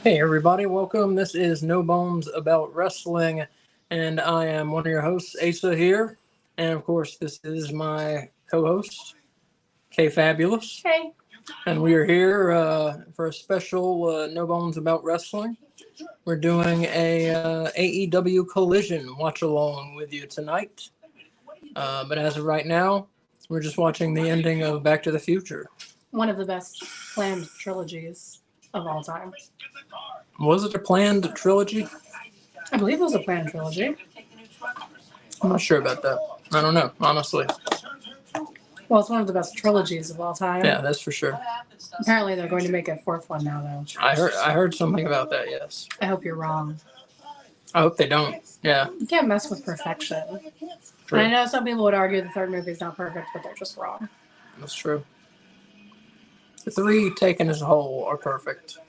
Hey everybody, welcome. This is No Bones About Wrestling, and I am one of your hosts, Asa here. And of course, this is my co-host, Kay Fabulous. Hey. And we are here for a special No Bones About Wrestling. We're doing a AEW Collision Watch-Along with you tonight. But as of right now, we're just watching the ending of Back to the Future. One of the best planned trilogies of all time. Was it a planned trilogy? I believe it was a planned trilogy. I'm not sure about that. I don't know, honestly. Well, it's one of the best trilogies of all time. Yeah, that's for sure. Apparently, they're going to make a fourth one now, though. I heard something about that, yes. I hope you're wrong. I hope they don't. Yeah. You can't mess with perfection. True. And I know some people would argue the third movie is not perfect, but they're just wrong. That's true. The three taken as a whole are perfect.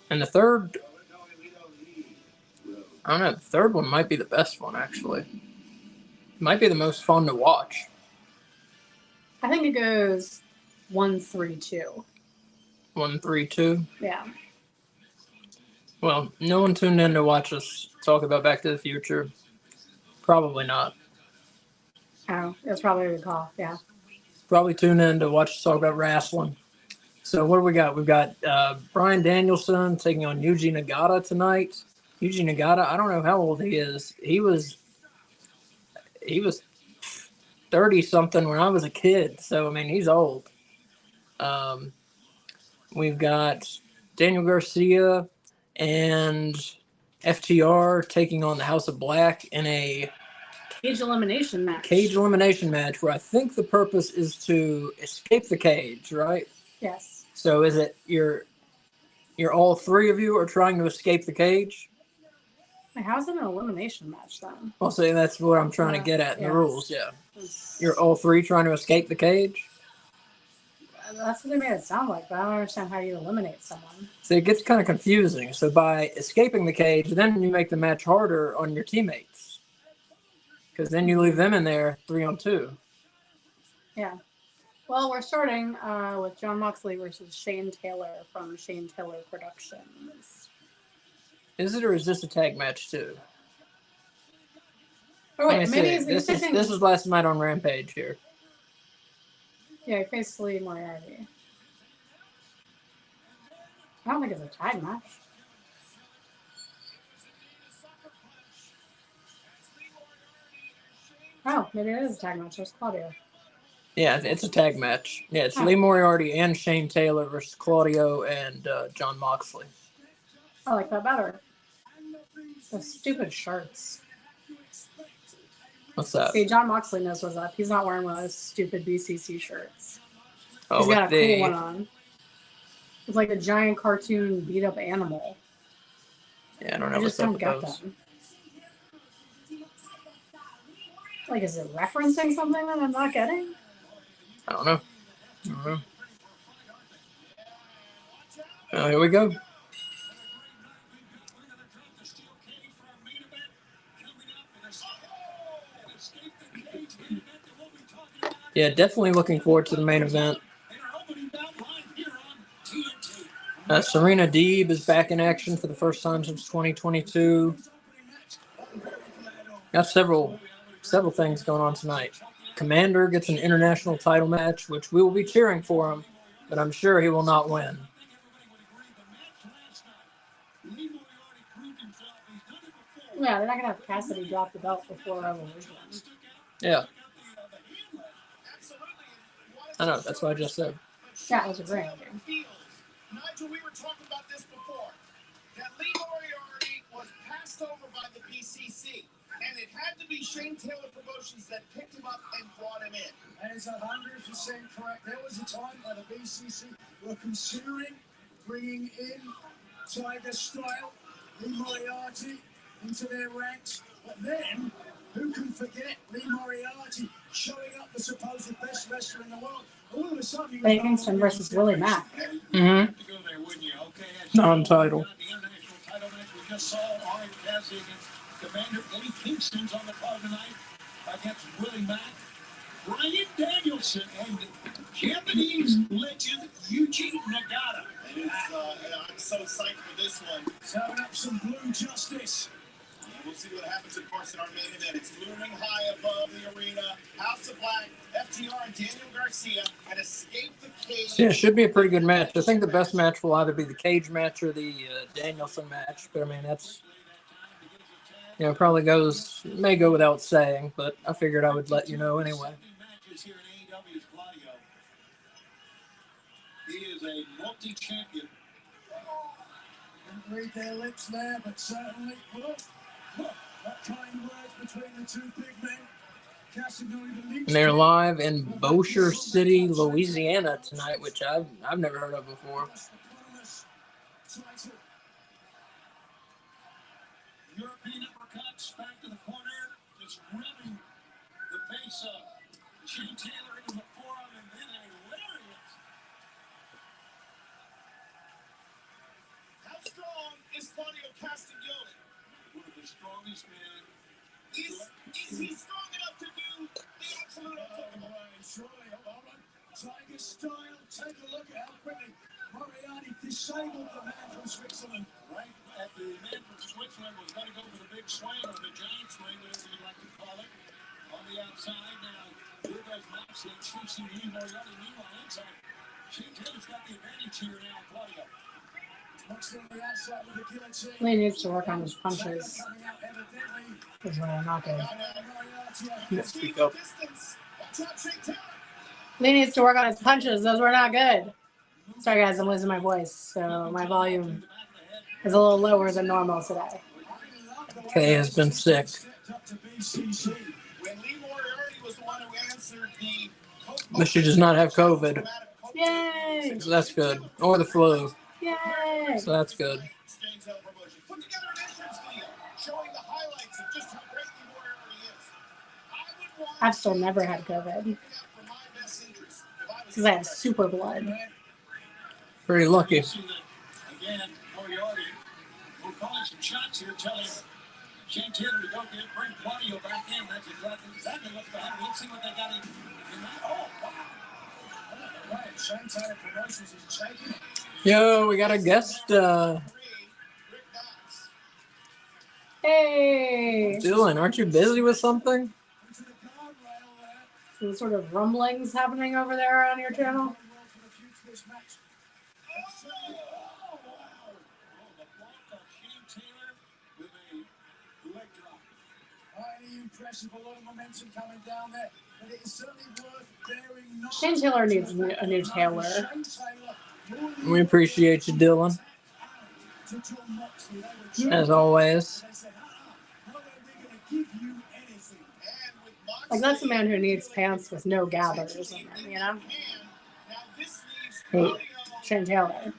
And the third, I don't know, the third one might be the best one, actually. It might be the most fun to watch. I think it goes 1, 3, 2. 1, 3, 2? Yeah. Well, no one tuned in to watch us talk about Back to the Future. Probably not. Oh, that's probably a good call, yeah. Probably tune in to watch us talk about wrestling. So what do we got? We've got Bryan Danielson taking on Yuji Nagata tonight. Yuji Nagata, I don't know how old he is. He was 30-something when I was a kid. So, I mean, he's old. We've got Daniel Garcia and FTR taking on the House of Black in a Cage elimination match. Cage elimination match where I think the purpose is to escape the cage, right? Yes. So is it you're all three of you are trying to escape the cage? How's it an elimination match then? Well, see, that's what I'm trying to get at in the rules, yeah. You're all three trying to escape the cage? That's what they made it sound like, but I don't understand how you eliminate someone. So it gets kind of confusing. So by escaping the cage, then you make the match harder on your teammates. Because then you leave them in there 3-on-2. Yeah. Well, we're starting with Jon Moxley versus Shane Taylor from Shane Taylor Productions. Is it, or is this a tag match too? Oh wait, maybe this is last night on Rampage here. Yeah, he faced Lee Moriarty. I don't think it's a tag match. Oh, maybe it is a tag match. There's Claudio. Yeah, it's a tag match. Yeah, it's Lee Moriarty and Shane Taylor versus Claudio and Jon Moxley. I like that better. The stupid shirts. What's that? See, Jon Moxley knows what's up. He's not wearing one of those stupid BCC shirts. Oh, he's got a cool one on. It's like a giant cartoon beat-up animal. Yeah, I don't know what's up with those. I just don't get them. Like, is it referencing something that I'm not getting? I don't know. Oh, here we go. Yeah, definitely looking forward to the main event. Serena Deeb is back in action for the first time since 2022. Got several things going on tonight. Commander gets an international title match, which we will be cheering for him, but I'm sure he will not win. Yeah, they're not going to have Cassidy drop the belt before Revolution. Yeah. I know, that's what I just said. That was a great idea. Nigel, we were talking about this before. That Lee Moriarty was passed over by the BCC, and it had to be Shane Taylor Promotions that picked him up and brought him in. That is 100% correct. There was a time that the BCC were considering bringing in Tiger Style, Lee Moriarty into their ranks, but then who can forget Lee Moriarty showing up the supposed best wrestler in the world? All of a sudden, Eddie Kingston versus Willie Mack. Mm-hmm. Non-title. We just saw Orange Cassidy against Commander Eddie Kingston's on the card tonight against Willie Mack. Bryan Danielson and Japanese legend Yuji Nagata. It is, I'm so psyched for this one. Serving up some blue justice. We'll see what happens, of course, in our main event. It's looming high above the arena. House of Black, FTR, and Daniel Garcia had escaped the cage. Yeah, it should be a pretty good match. I think the best match will either be the cage match or the Danielson match. But I mean, that's, probably may go without saying, but I figured I would let you know anyway. Here in AEW's Claudio. He is a multi-champion. Didn't read their lips there, but certainly, look, that kind words between the two big men. And they're live in Bossier City, Louisiana tonight, which I've never heard of before. European uppercuts back to the corner, just rubbing the face of Shane Taylor into the forearm, and then a lariat. How strong is Claudio Castagnoli? One of the strongest men. Is he strong enough to do the absolute unthinkable? Surely, all right. Tiger style. Take a look at how quickly Moriarty disabled the man from Switzerland. Right? The man from Switzerland was going to go for the big swing, or the giant swing, whatever you like to call it. On the outside now, here goes Moxley and CCE. Moriarty, meanwhile, inside. Shane Taylor's got the advantage here now, Claudio. Lee needs to work on his punches. Because they're not good. Speak up. Lee needs to work on his punches. Those were not good. Sorry, guys, I'm losing my voice, so my volume is a little lower than normal today. Kay has been sick. But she does not have COVID. Yay! So that's good. Or the flu. Yay! So that's good. I've still never had COVID. Because I have super blood. Pretty lucky. Again, Moriarty, we're calling some shots here, telling Shane Taylor to go get bring Claudio back in. That's exactly what's going to happen. Let's see what they got in that. Oh, wow. Right, Shane Taylor Promotions is taking it. Yo, we got a guest. Hey! Dylan, aren't you busy with something? Some sort of rumblings happening over there on your channel? Shane Taylor needs a new Taylor. We appreciate you, Dylan. As always. Like, that's a man who needs pants with no gathers in them, you know? Hey, Shane Taylor.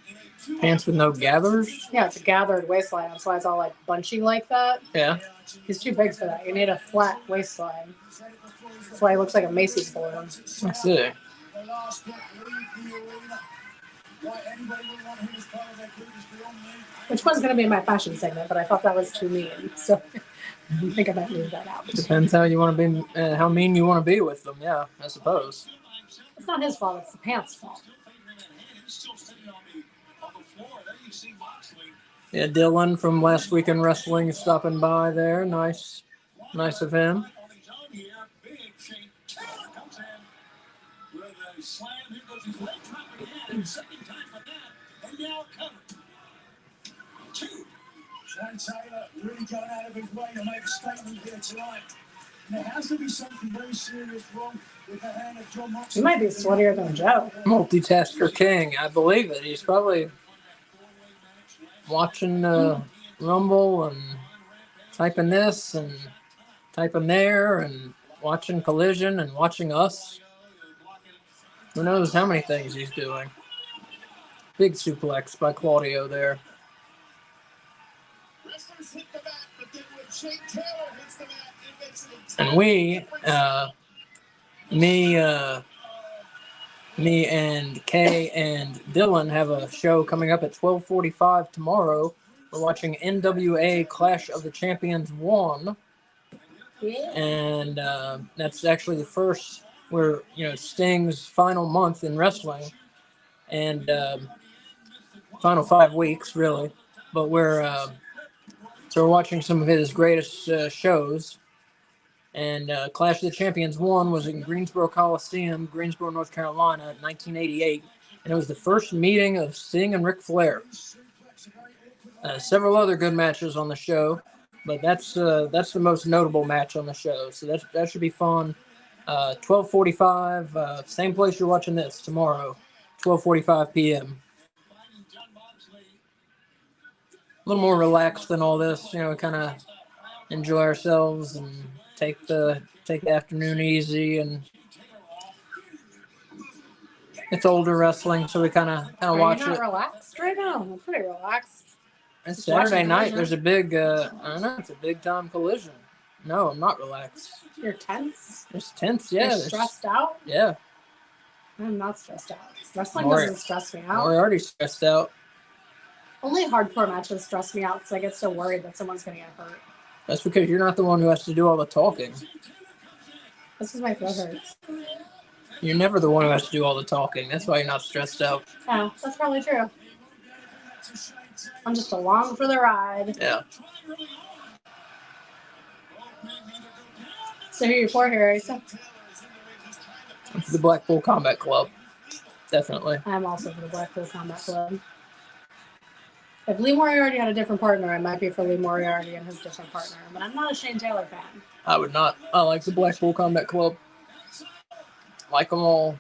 Pants with no gathers? Yeah, it's a gathered waistline. That's why it's all, like, bunchy like that. Yeah. He's too big for that. You need a flat waistline. That's why he looks like a Macy's balloon. I see. Which was going to be my fashion segment, but I thought that was too mean. So I think I might leave that out. Depends how you want to be, how mean you want to be with them. Yeah, I suppose. It's not his fault. It's the pants' fault. Yeah, Dylan from Last Week in Wrestling is stopping by there. Nice of him. Shane Taylor really going out of his way to make a statement here tonight. And there has to be something very serious wrong with the hand of John Moxley. He might be sweatier than Joe. Multitasker king. I believe it. He's probably watching Rumble and typing this and typing there and watching Collision and watching us. Who knows how many things he's doing. Big suplex by Claudio there. And we, me and Kay and Dylan have a show coming up at 12:45 tomorrow. We're watching NWA Clash of the Champions 1. And that's actually the first, where, Sting's final month in wrestling. And final 5 weeks, really. But we're watching some of his greatest shows. And Clash of the Champions 1 was in Greensboro Coliseum, Greensboro, North Carolina, in 1988. And it was the first meeting of Sting and Ric Flair. Several other good matches on the show, but that's the most notable match on the show. So that should be fun. 12:45, same place you're watching this tomorrow, 12:45 p.m. A little more relaxed than all this, kind of enjoy ourselves and take the afternoon easy. And it's older wrestling, so we kind of watch it. Are you not relaxed right now? I'm pretty relaxed. It's Saturday night. There's a big, I don't know, it's a big time collision. No, I'm not relaxed. You're tense? It's tense, yeah. You're stressed out? Yeah. I'm not stressed out. Wrestling doesn't stress me out. We're already stressed out. Only hardcore matches stress me out because I get so worried that someone's going to get hurt. That's because you're not the one who has to do all the talking. This is my throat hurts. You're never the one who has to do all the talking. That's why you're not stressed out. Oh, that's probably true. I'm just along for the ride. Yeah. So who are you for here, Asa? The Blackpool Combat Club. Definitely. I'm also for the Blackpool Combat Club. If Lee Moriarty had a different partner, I might be for Lee Moriarty and his different partner. But I'm not a Shane Taylor fan. I would not. I like the Blackpool Combat Club. Like them all.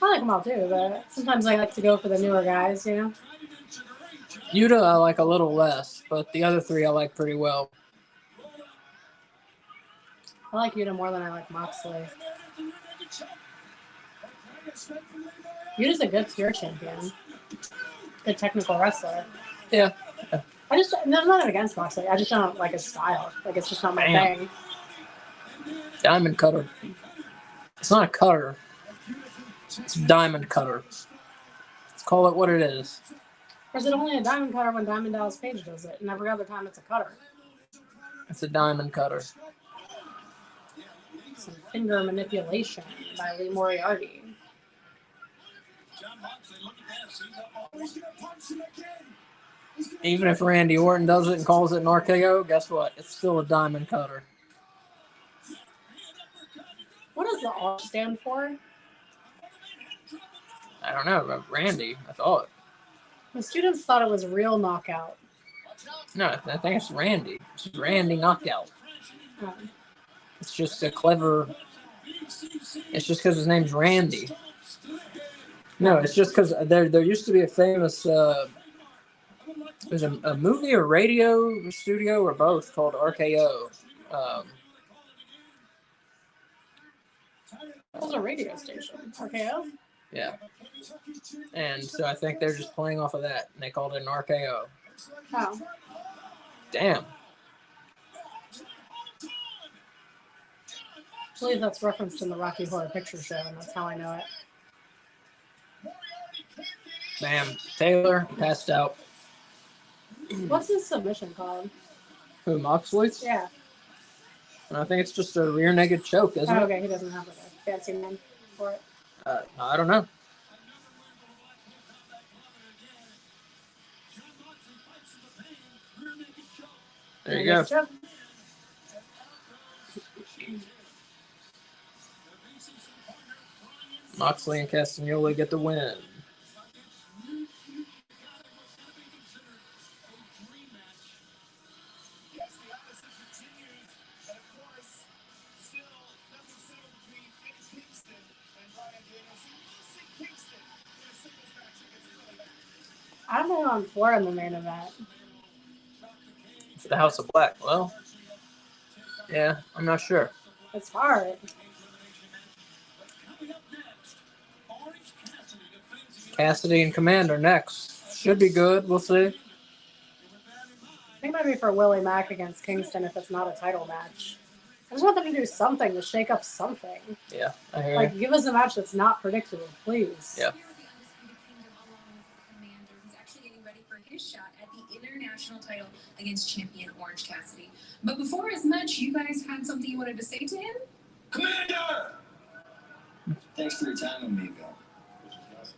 I like them all too, but sometimes I like to go for the newer guys, Yuta I like a little less, but the other three I like pretty well. I like Yuta more than I like Moxley. Yuta's a good pure champion. Good technical wrestler. Yeah. There's nothing against Moxley. I just don't like his style. Like, it's just not my thing. Diamond cutter. It's not a cutter. It's a diamond cutter. Let's call it what it is. Or is it only a diamond cutter when Diamond Dallas Page does it? And every other time it's a cutter. It's a diamond cutter. Some finger manipulation by Lee Moriarty. Even if Randy Orton does it and calls it an RKO, guess what? It's still a diamond cutter. What does the R stand for? I don't know, but Randy, I thought. The students thought it was real knockout. No, I think it's Randy. It's Randy Knockout. Oh. It's just a clever... It's just because his name's Randy. No, it's just because there used to be a famous... there's a movie or radio studio or both called RKO. That was a radio station. RKO? Yeah. And so I think they're just playing off of that, and they called it an RKO. Oh. Damn. I believe that's referenced in the Rocky Horror Picture Show, and that's how I know it. Bam. Taylor passed out. What's his submission called? Who, Moxley? Yeah. And I think it's just a rear naked choke, isn't it? Okay, he doesn't have like a fancy name for it. I don't know. There you go. Moxley and Castagnoli get the win. I'm on 4 in the main event. It's the House of Black. Well, yeah, I'm not sure. It's hard. Cassidy and Commander next. Should be good. We'll see. I think maybe for Willie Mack against Kingston if it's not a title match. I just want them to do something to shake up something. Yeah, I hear Like, you. give us a match that's not predictable, please. Yeah. His shot at the international title against champion Orange Cassidy. But before his match, you guys had something you wanted to say to him? Commander! Thanks for your time, amigo.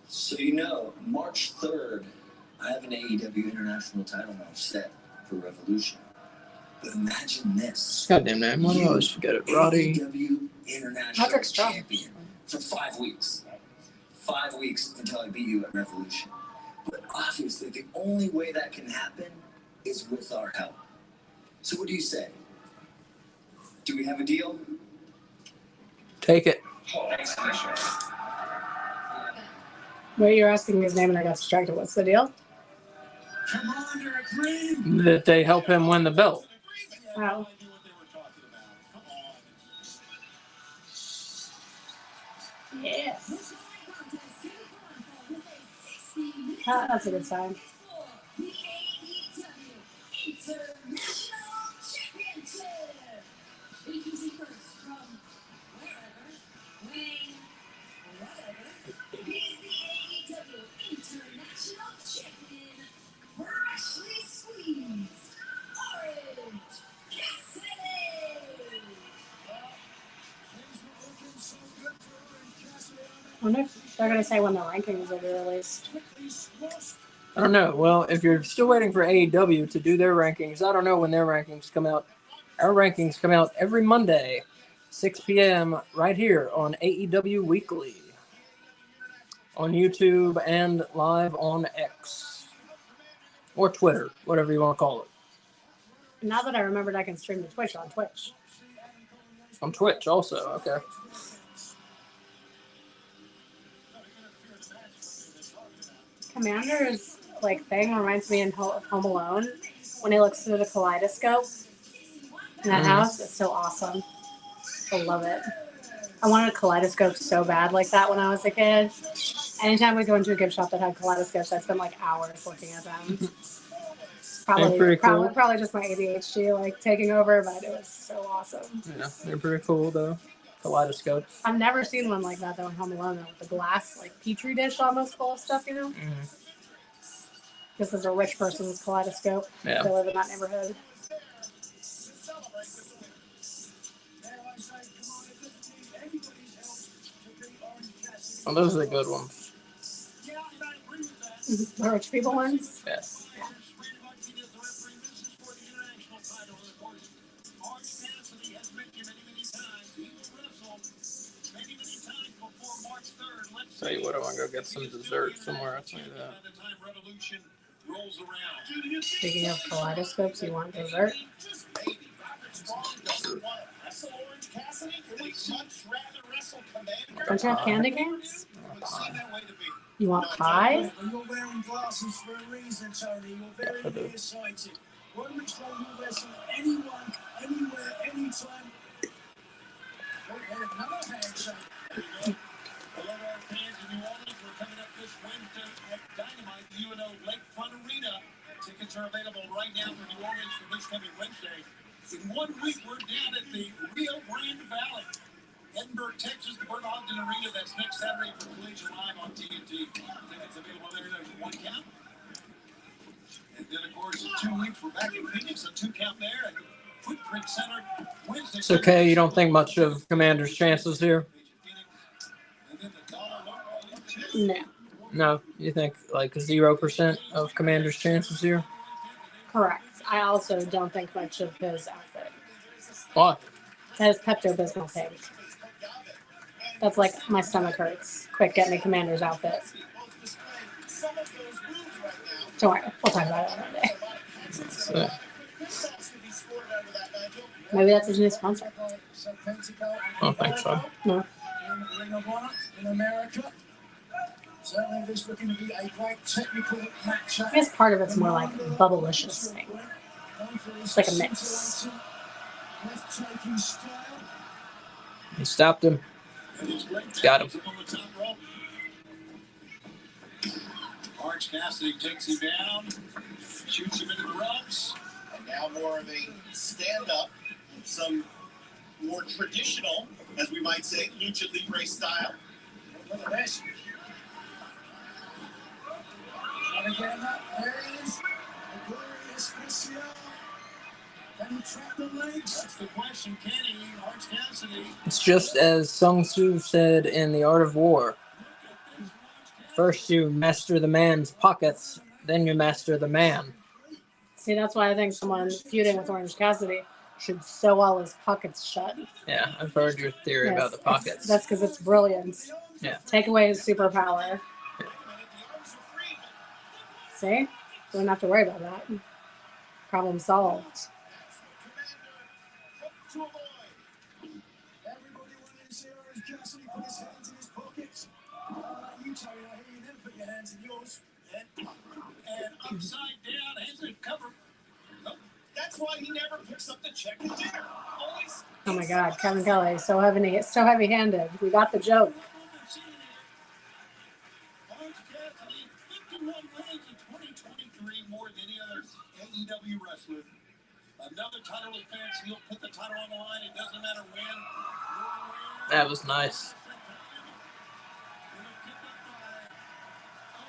So March 3rd I have an AEW International title match set for Revolution. But imagine this. Goddamn name. Why do I always forget it? Roddy. AEW International Patrick Strong. Champion for 5 weeks. 5 weeks until I beat you at Revolution. But obviously, the only way that can happen is with our help. So what do you say? Do we have a deal? Take it. Wait, you're asking his name and I got distracted. What's the deal? Commander agreed. That they help him win the belt. Oh. Yeah. That's a good sign. I wonder if they're going to say when the rankings will be released. I don't know. Well, if you're still waiting for AEW to do their rankings, I don't know when their rankings come out. Our rankings come out every Monday, 6 p.m. right here on AEW Weekly. On YouTube and live on X. Or Twitter, whatever you want to call it. Now that I remembered I can stream to Twitch on Twitch. On Twitch also, okay. Commander's thing reminds me of Home Alone when he looks through the kaleidoscope in that house. It's so awesome. I love it. I wanted a kaleidoscope so bad like that when I was a kid. Anytime we go into a gift shop that had kaleidoscopes, I spend hours looking at them. Probably just my ADHD taking over, but it was so awesome. Yeah, they're pretty cool though. Kaleidoscopes. I've never seen one like that though in Home Alone, with the glass petri dish almost full of stuff, This is a rich person's kaleidoscope. Yeah. They live in that neighborhood. Oh, those are the good ones. The rich people ones? Yeah. Tell you what, I want to go get some dessert somewhere. I'll tell you that. Speaking of kaleidoscopes, you want dessert? Don't you have candy canes? You want pie? You're wearing glasses for a reason, Tony. You're very nearsighted. One which one will wrestle anyone, anywhere, anytime. Another handshake. Hello, our fans in New Orleans. We're coming up this Wednesday at Dynamite, UNO Lakefront Arena. Tickets are available right now for New Orleans for this coming Wednesday. In 1 week, we're down at the Rio Grande Valley, Edinburgh, Texas, the Bert Ogden Arena. That's next Saturday for Collision Live on TNT. Tickets available there. There's 1 count. And then, of course, in 2 weeks, we're back in Phoenix, a 2 count there. And Footprint Center Wednesday. It's okay. You don't think much of Commander's chances here? No. No, you think 0% of Commander's chances here? Correct. I also don't think much of his outfit. Why? That is Pepto-Bismol pink. That's my stomach hurts. Quick, get me Commander's outfit. Don't worry. We'll talk about it another day. So, Maybe that's his new sponsor. I don't think so. No. Ring of Honor in America. Certainly this looking to be a great technical matchup. I guess part of it's more Bubblicious thing. It's like a mix. Breathtaking style. He stopped him. Got him. Orange Cassidy takes him down, shoots him into the ropes. And now more of a stand-up, some more traditional, as we might say, lucha libre style. Look at this. And again, there it is. The glorious Special. Can he trap the legs? That's the question. Can he? Orange Cassidy. It's just as Sun Tzu said in The Art of War. First you master the man's pockets, then you master the man. See, that's why I think someone feuding with Orange Cassidy should sew all his pockets shut. Yeah, I've heard your theory about the pockets. That's because it's brilliant. Yeah. Take away his superpower. See? Don't have to worry about that. Problem solved. Everybody wanted to see Orange Cassidy put his hands in his pockets. You tell me, I hear you never put your hands in yours. And upside down, hands in cover. That's why he never picks up the check and dinner. Always. Oh my God, Kevin Kelly, so heavy-handed. We got the joke. Orange Cassidy, 51 wins in 2023, more than any other AEW wrestler. Another title defense, he'll put the title on the line. It doesn't matter when. That was nice.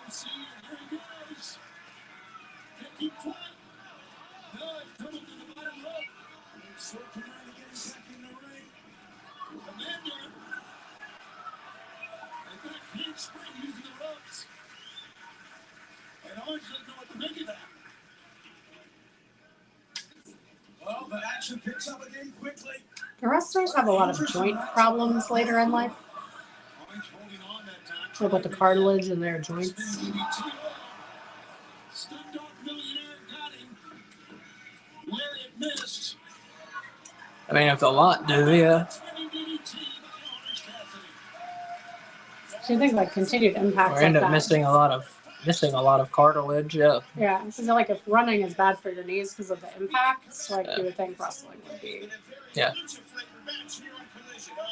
Here he goes. 50 foot. Good. Coming to the bottom rope. Circle around again, back in the ring. Commander. And that handspring using the ropes. And Orange doesn't know what to make of that. Well, the action picks up again quickly. The wrestlers have a lot of joint problems later in life, Orange holding on that time. like with the cartilage in their joints. Stunned off millionaire got him. Where it missed. I mean, if a lot do, yeah. Spinning DDT by Orange Cassidy. So you think like continued impacts Or like end up that. missing a lot of cartilage. Yeah. Yeah, because like if running is bad for your knees because of the impacts, like Yeah. you would think wrestling would be. Yeah. Lucha flavored match here on Collision. Oh,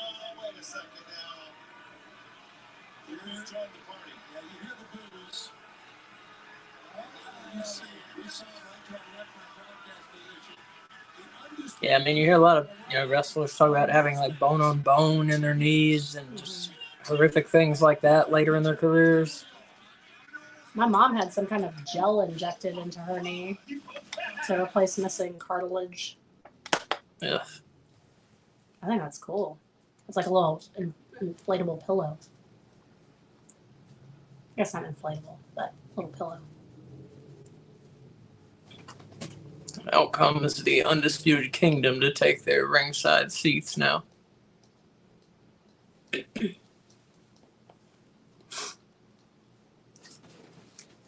wait a second now. Here's join the party. Yeah, you hear the boos. You see it. We saw it right to our left for broadcast position. The undisputed Yeah, I mean, you hear a lot of wrestlers talk about having like bone on bone in their knees and just horrific things like that later in their careers. My mom had some kind of gel injected into her knee to replace missing cartilage. Ugh. I think that's cool. It's like a little inflatable pillow. I guess not inflatable, but little pillow. Out comes the Undisputed Kingdom to take their ringside seats now.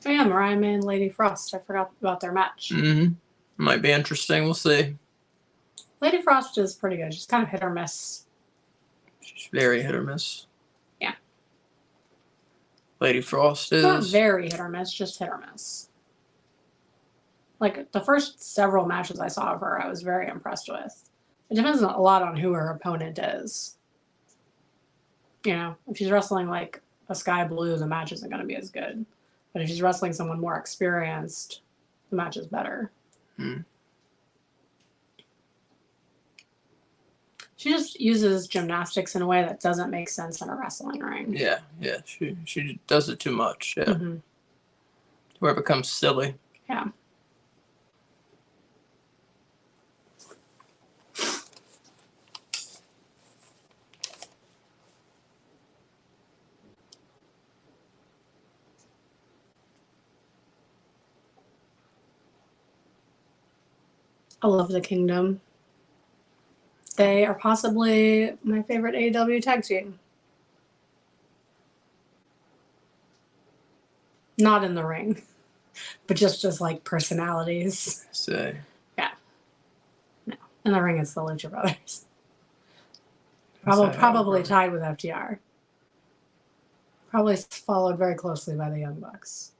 Oh yeah, Mariah May and Lady Frost. I forgot about their match. Mm-hmm. Might be interesting. We'll see. Lady Frost is pretty good. She's kind of hit or miss. She's very hit or miss. Yeah. Lady Frost is. Not very hit or miss, just hit or miss. Like the first several matches I saw of her, I was very impressed with. It depends a lot on who her opponent is. You know, if she's wrestling like a Sky Blue, the match isn't going to be as good. But if she's wrestling someone more experienced, the match is better. Hmm. She just uses gymnastics in a way that doesn't make sense in a wrestling ring. Yeah. She does it too much. Yeah. Mm-hmm. Where it becomes silly. Yeah. I love the Kingdom. They are possibly my favorite AEW tag team. Not in the ring, but just as like personalities. So. Yeah. No. In the ring, it's the Lucha Brothers. Probably tied with FTR. Probably followed very closely by the Young Bucks.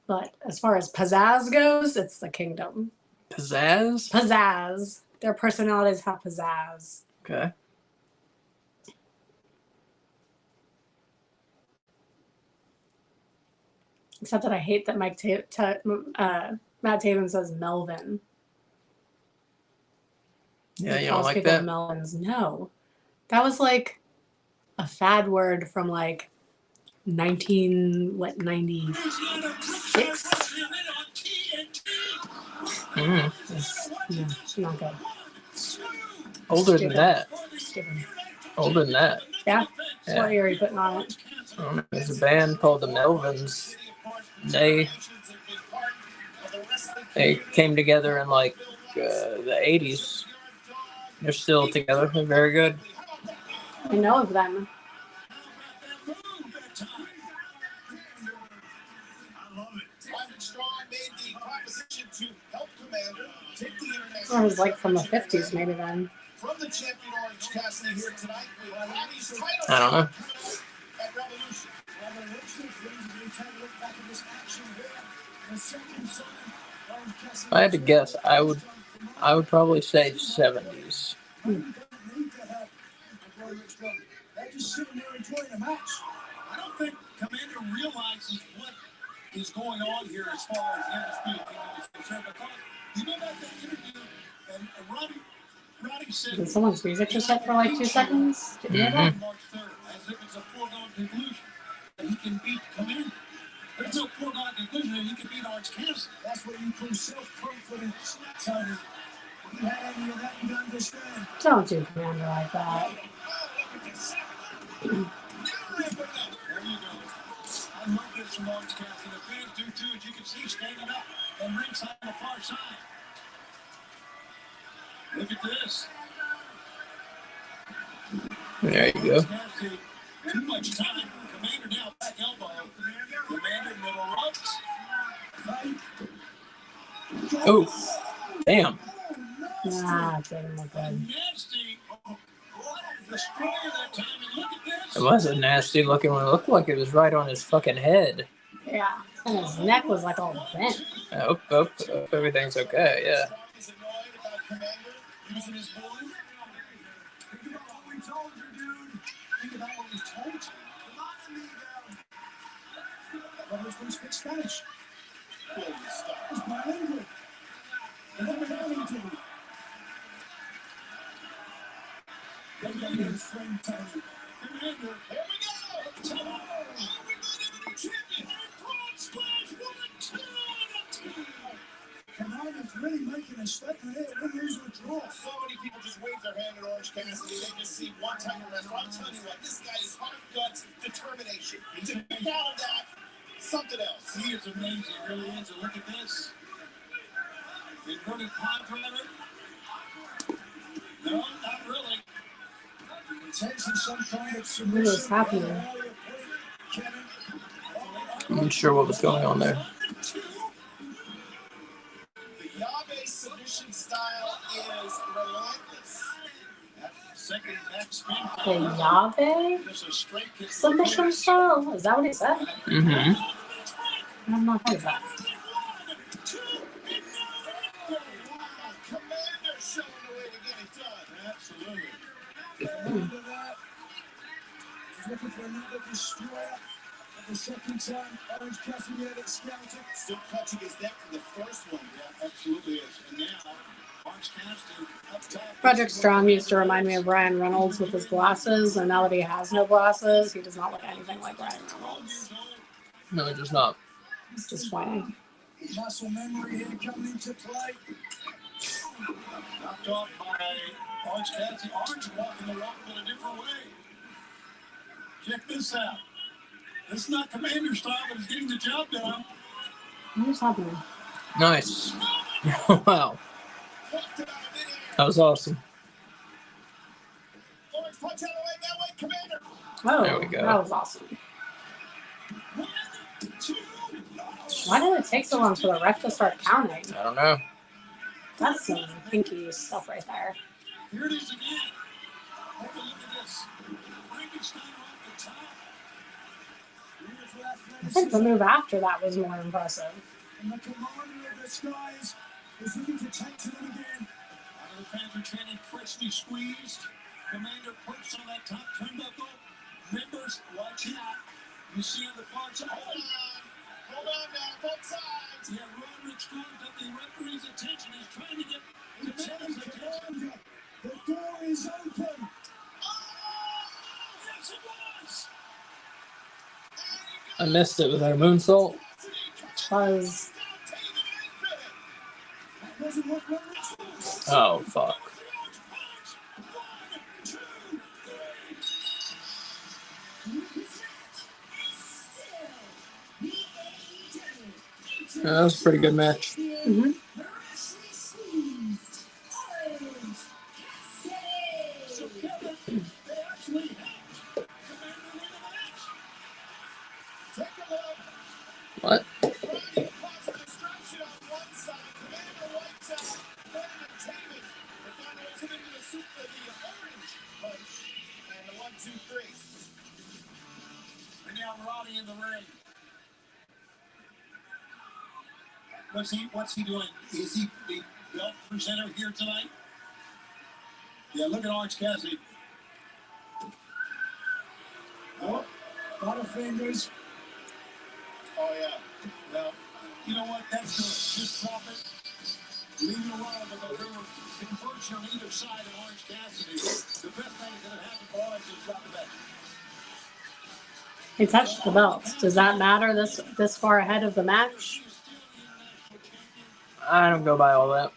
But as far as pizzazz goes, it's the Kingdom. Pizzazz? Pizzazz. Their personalities have pizzazz. Okay. Except that I hate that Matt Taven says Melvin. Yeah, He you don't calls like people that? Melvins. No. That was like a fad word from like 96? Mm. No, not good. Older than Stupid. that. Stupid. Older than that. Yeah. Yeah. What year are you putting on it? There's a band called the Melvins. They came together in like the 80s. They're still together. They're very good. I know of them. It was like from the 50s, maybe then. From the champion Orange Cassidy here tonight with Patty's title I don't know. at Revolution. If I had to guess, I would probably say 70s. They're just sitting there enjoying the match. I don't think Commander realizes what is going on here as far as the Undisputed Kingdom is concerned. Because you know that interview, and Roddy said... Did someone's music just hit for like 2 seconds? Did you hear that? March 3rd, as if it's a foregone conclusion that he can beat Commander. But it's no foregone conclusion that he can beat Orange Cassidy. That's what you call self-confidence, Tony. If you had any of that, you'd understand. Don't do Commander like that. There you go. I love this from Orange Cassidy. The fans do too, as you can see, standing up and ringside on the far side. Look at this. There you go. Cassidy, too much time. Commander now back elbow. Commander middle ropes. Oh, damn. Nah, it didn't look good. Nasty. Destroyer that time. And look at this. It wasn't nasty looking one. It looked like it was right on his fucking head. Yeah. And his neck was like all bent. I hope everything's okay. Yeah. Is annoyed about Commander using his voice. Think about what we told you, dude. Think about what we told you. Come on, amigo. Brothers can speak Spanish. Will you stop? It's bilingual. And then we're to you. Commander's friend, Tony. Commander. Here we go! Everybody the champion! Commander's really making a statement here. Win, lose, or draw. So many people just wave their hand at Orange Cassidy. They just see one type of wrestler. I'm telling you what, this guy is heart, guts, determination. To get out of that, something else. He is amazing. He really is. And look at this. Inverted pile driver. No, not really. Intention, some kind of submission. What was happening? I'm not sure what was going on there. The Yabe submission style is relentless. Second back spin. The Yabe Just a straight kick. submission style? Is that what he said? Mm-hmm. I'm not heard of that. Commander showing the way to get it done. Absolutely. After that, he's looking for another destroyer. For the second time, Orange Cassidy had it scouted. Still clutching his neck for the first one. Yeah, absolutely is. And now, Orange Cassidy up top. Roderick Strong used to remind me of Ryan Reynolds with his glasses, and now that he has no glasses, he does not look anything like Ryan Reynolds. No, it does not. It's disappointing. Muscle memory here coming into play. Knocked off by Orange Cassidy. Orange walking the rock in a different way. Check this out. This is not Commander style, but it's getting the job done. What's happening? Nice. Wow. That was awesome. Orange punch out of the way, that way, Commander. Oh, There we go. that was awesome. Why did it take so long for the ref to start counting? I don't know. That's some pinky stuff right there. Here it is again. Take a look at this. Frankenstein off the top. I think the move after that was more impressive. And the commander of the skies is looking to take to them again. The fans are chanting freshly squeezed. Commander puts on that top turnbuckle. Members, watch out. You see on the far side. Hold on now, both sides. Yeah, Roderick Strong got the referee's attention. He's trying to get Commander's attention. The door is open. Oh, yes it was. I missed it. Was that a moonsault? Was Oh, fuck. That was a pretty good match. Mm-hmm. What? And now Roddy in the ring. What's he doing? Is he the belt presenter here tonight? Yeah, look at Orange Cassidy. Oh, Butterfingers. Oh, yeah. Well, you know what? That's good. Just drop it. Leave it alone because there were conversion on either side of Orange Cassidy. The best thing that could have happened for Orange is drop the belt. He touched the belts. Does that matter this far ahead of the match? I don't go by all that.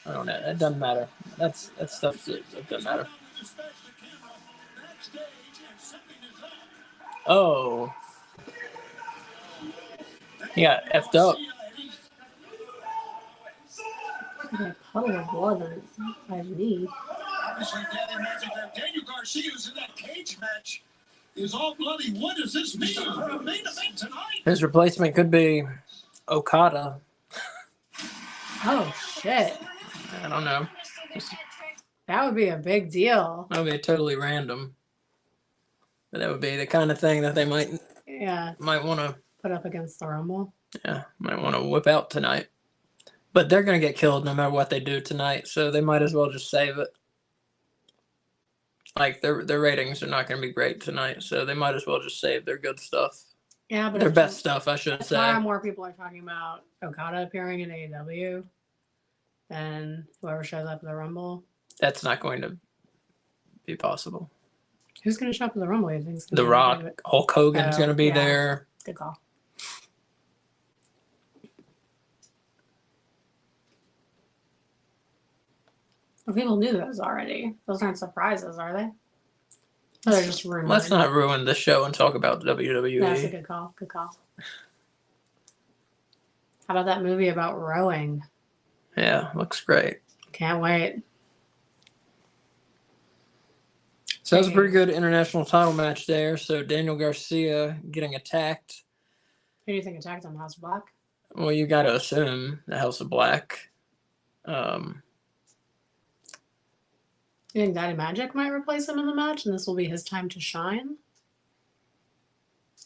I don't know. It doesn't matter. That's stuff that it doesn't matter. Oh. He got effed up. A puddle of blood on his knee. Obviously, Daniel Garcia's in that cage match. Is all bloody. What does this mean for a main event tonight? His replacement could be Okada. Oh, shit. I don't know. That would be a big deal. That would be totally random. But that would be the kind of thing that they might want to put up against the Rumble. Yeah, might want to whip out tonight. But they're going to get killed no matter what they do tonight, so they might as well just save it. Like, their ratings are not going to be great tonight, so they might as well just save their good stuff. Yeah, but their best stuff, I should say. Far more people are talking about Okada appearing in AEW than whoever shows up at the Rumble. That's not going to be possible. Who's going to show up at the Rumble? You think The Rock, Hulk Hogan's going to be there. Good call. Well, people knew those already. Those aren't surprises, are they? Or they're just rumored. Let's not ruin the show and talk about WWE. That's a good call. Good call. How about that movie about rowing? Yeah, looks great. Can't wait. So that was a pretty good international title match there. So Daniel Garcia getting attacked. Who do you think attacked him? House of Black? Well, you got to assume the House of Black. You think Daddy Magic might replace him in the match and this will be his time to shine?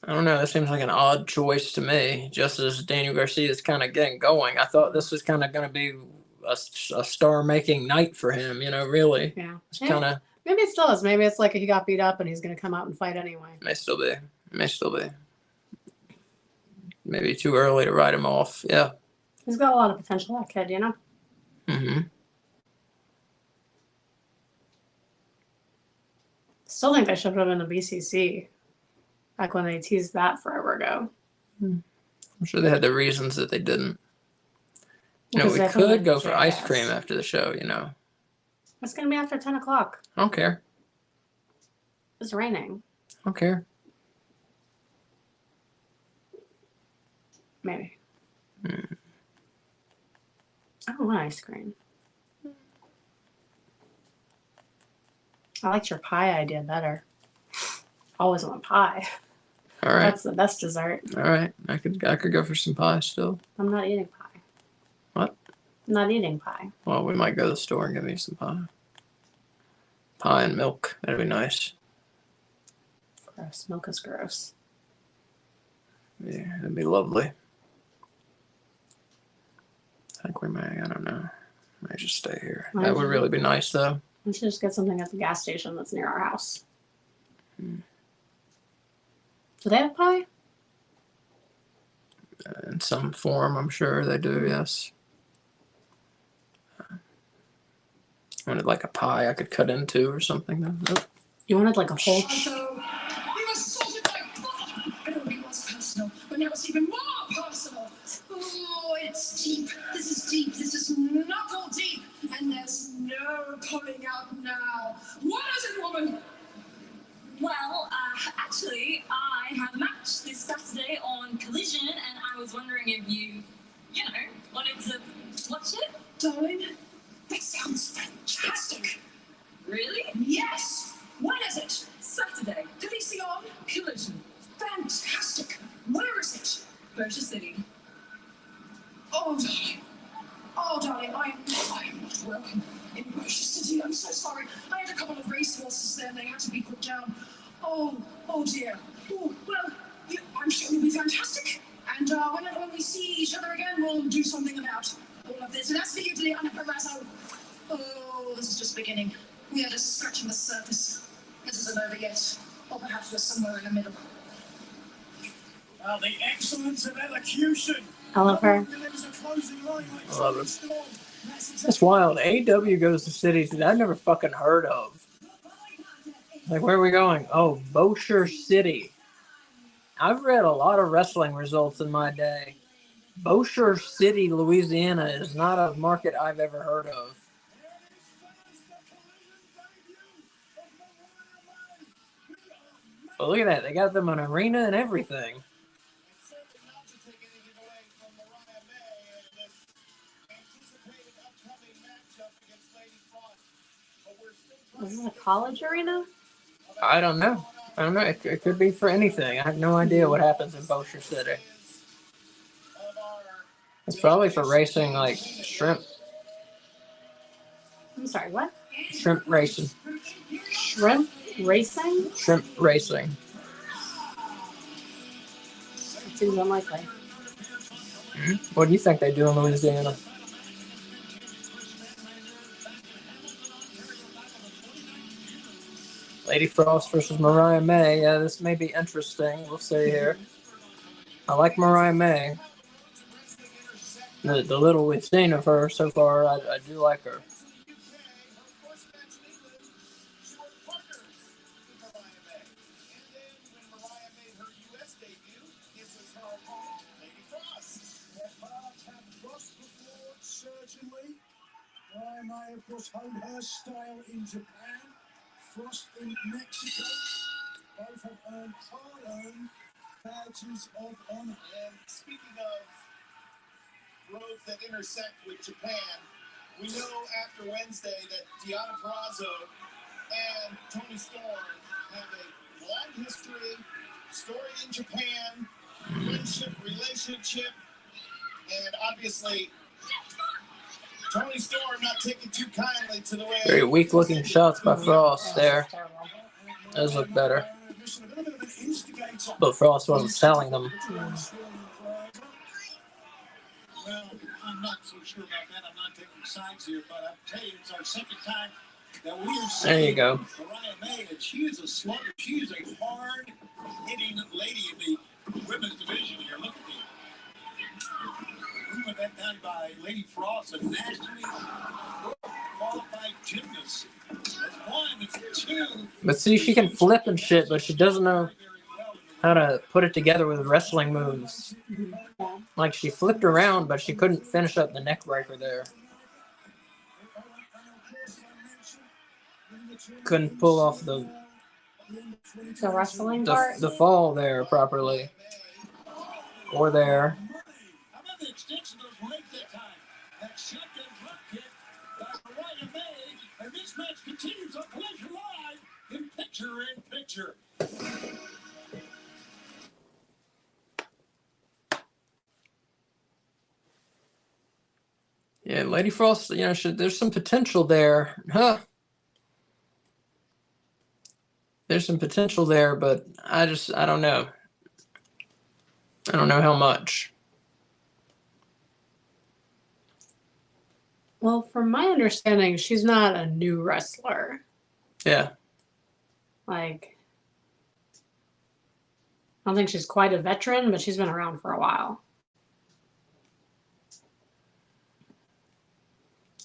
I don't know. That seems like an odd choice to me. Just as Daniel Garcia is kind of getting going, I thought this was kind of going to be a star-making night for him, really. Yeah. It's kind of... Maybe it still is. Maybe it's like he got beat up and he's going to come out and fight anyway. May still be. Maybe too early to write him off. Yeah. He's got a lot of potential, that kid, Mm-hmm. Still think they should put him in the BCC. Like when they teased that forever ago. I'm sure they had their reasons that they didn't. We Because could go for ice cream after the show, It's going to be after 10 o'clock. I don't care. It's raining. I don't care. Maybe. I don't want ice cream. I liked your pie idea better. Always want pie. All right. That's the best dessert. All right. I could go for some pie still. I'm not eating pie. What? I'm not eating pie. Well, we might go to the store and get me some pie. Pie and milk. That'd be nice. Gross. Milk is gross. Yeah, that'd be lovely. I think we may, I don't know. Might just stay here. That would really be nice, though. We should just get something at the gas station that's near our house. Do they have pie? In some form, I'm sure they do, yes. I wanted like a pie I could cut into or something, though. Oh. You wanted like a whole... You assaulted my father! I know it was personal, but now it's even more personal. Oh, it's deep. This is deep. This is knuckle deep. And there's no pulling out now. What is it, woman? Well, actually, I have a match this Saturday on Collision, and I was wondering if you there. They had to be put down. Oh dear. Oh, well, I'm sure it'll be fantastic. And whenever we see each other again, we'll do something about all of this. And as for you, Juliana Perazzo, oh, this is just beginning. We are just scratching the surface. This isn't over yet. Or perhaps we're somewhere in the middle. Well, the excellence of elocution. I love her. I love it. That's wild. AEW goes to cities that I've never fucking heard of. Like, where are we going? Oh, Bossier City. I've read a lot of wrestling results in my day. Bossier City, Louisiana is not a market I've ever heard of. But look at that. They got them an arena and everything. It's certainly not to take anything away from Mariah May and this anticipated upcoming matchup against Lady Frost. But we're still Is this a college arena? I don't know. It could be for anything. I have no idea what happens in Bossier City. of our It's probably for racing, like shrimp I'm sorry, what? racing. Shrimp racing? Shrimp racing. It seems unlikely. What do you think they do in Louisiana? Lady Frost versus Mariah May. Yeah, this may be interesting. We'll see here. I like Mariah May. The little we've seen of her so far, I do like her. Mariah May, of course, honed her style in Japan. Frost in Mexico. Both have earned hard-earned badges of honor. And speaking of roads that intersect with Japan, we know after Wednesday that Deonna Purrazzo and Toni Storm have a long history, story in Japan, friendship, relationship, and obviously Toni Storm not taking too kindly to the way. Very weak looking shots by Frost there. Those look better. But Frost wasn't selling them. Well, I'm not so sure about that. I'm not taking sides here, but I'll tell you, it's our second time that we have seen There you go. Mariah May, and she is a slugger. She is a hard-hitting lady in the women's division here. Look at the movement that done by Lady Frost, a nationally qualified gymnast. That's one, it's two. But see, she can flip and shit, but she doesn't know how to put it together with wrestling moves. Like, she flipped around, but she couldn't finish up the neck breaker there. Couldn't pull off the wrestling part? the fall there properly. Or there. How about the extension of those legs that time? That shotgun drop kick by Mariah May, and this match continues on Collision Live in picture-in-picture. Yeah, Lady Frost, there's some potential there. Huh. There's some potential there, but I don't know. I don't know how much. Well, from my understanding, she's not a new wrestler. Yeah. Like, I don't think she's quite a veteran, but she's been around for a while.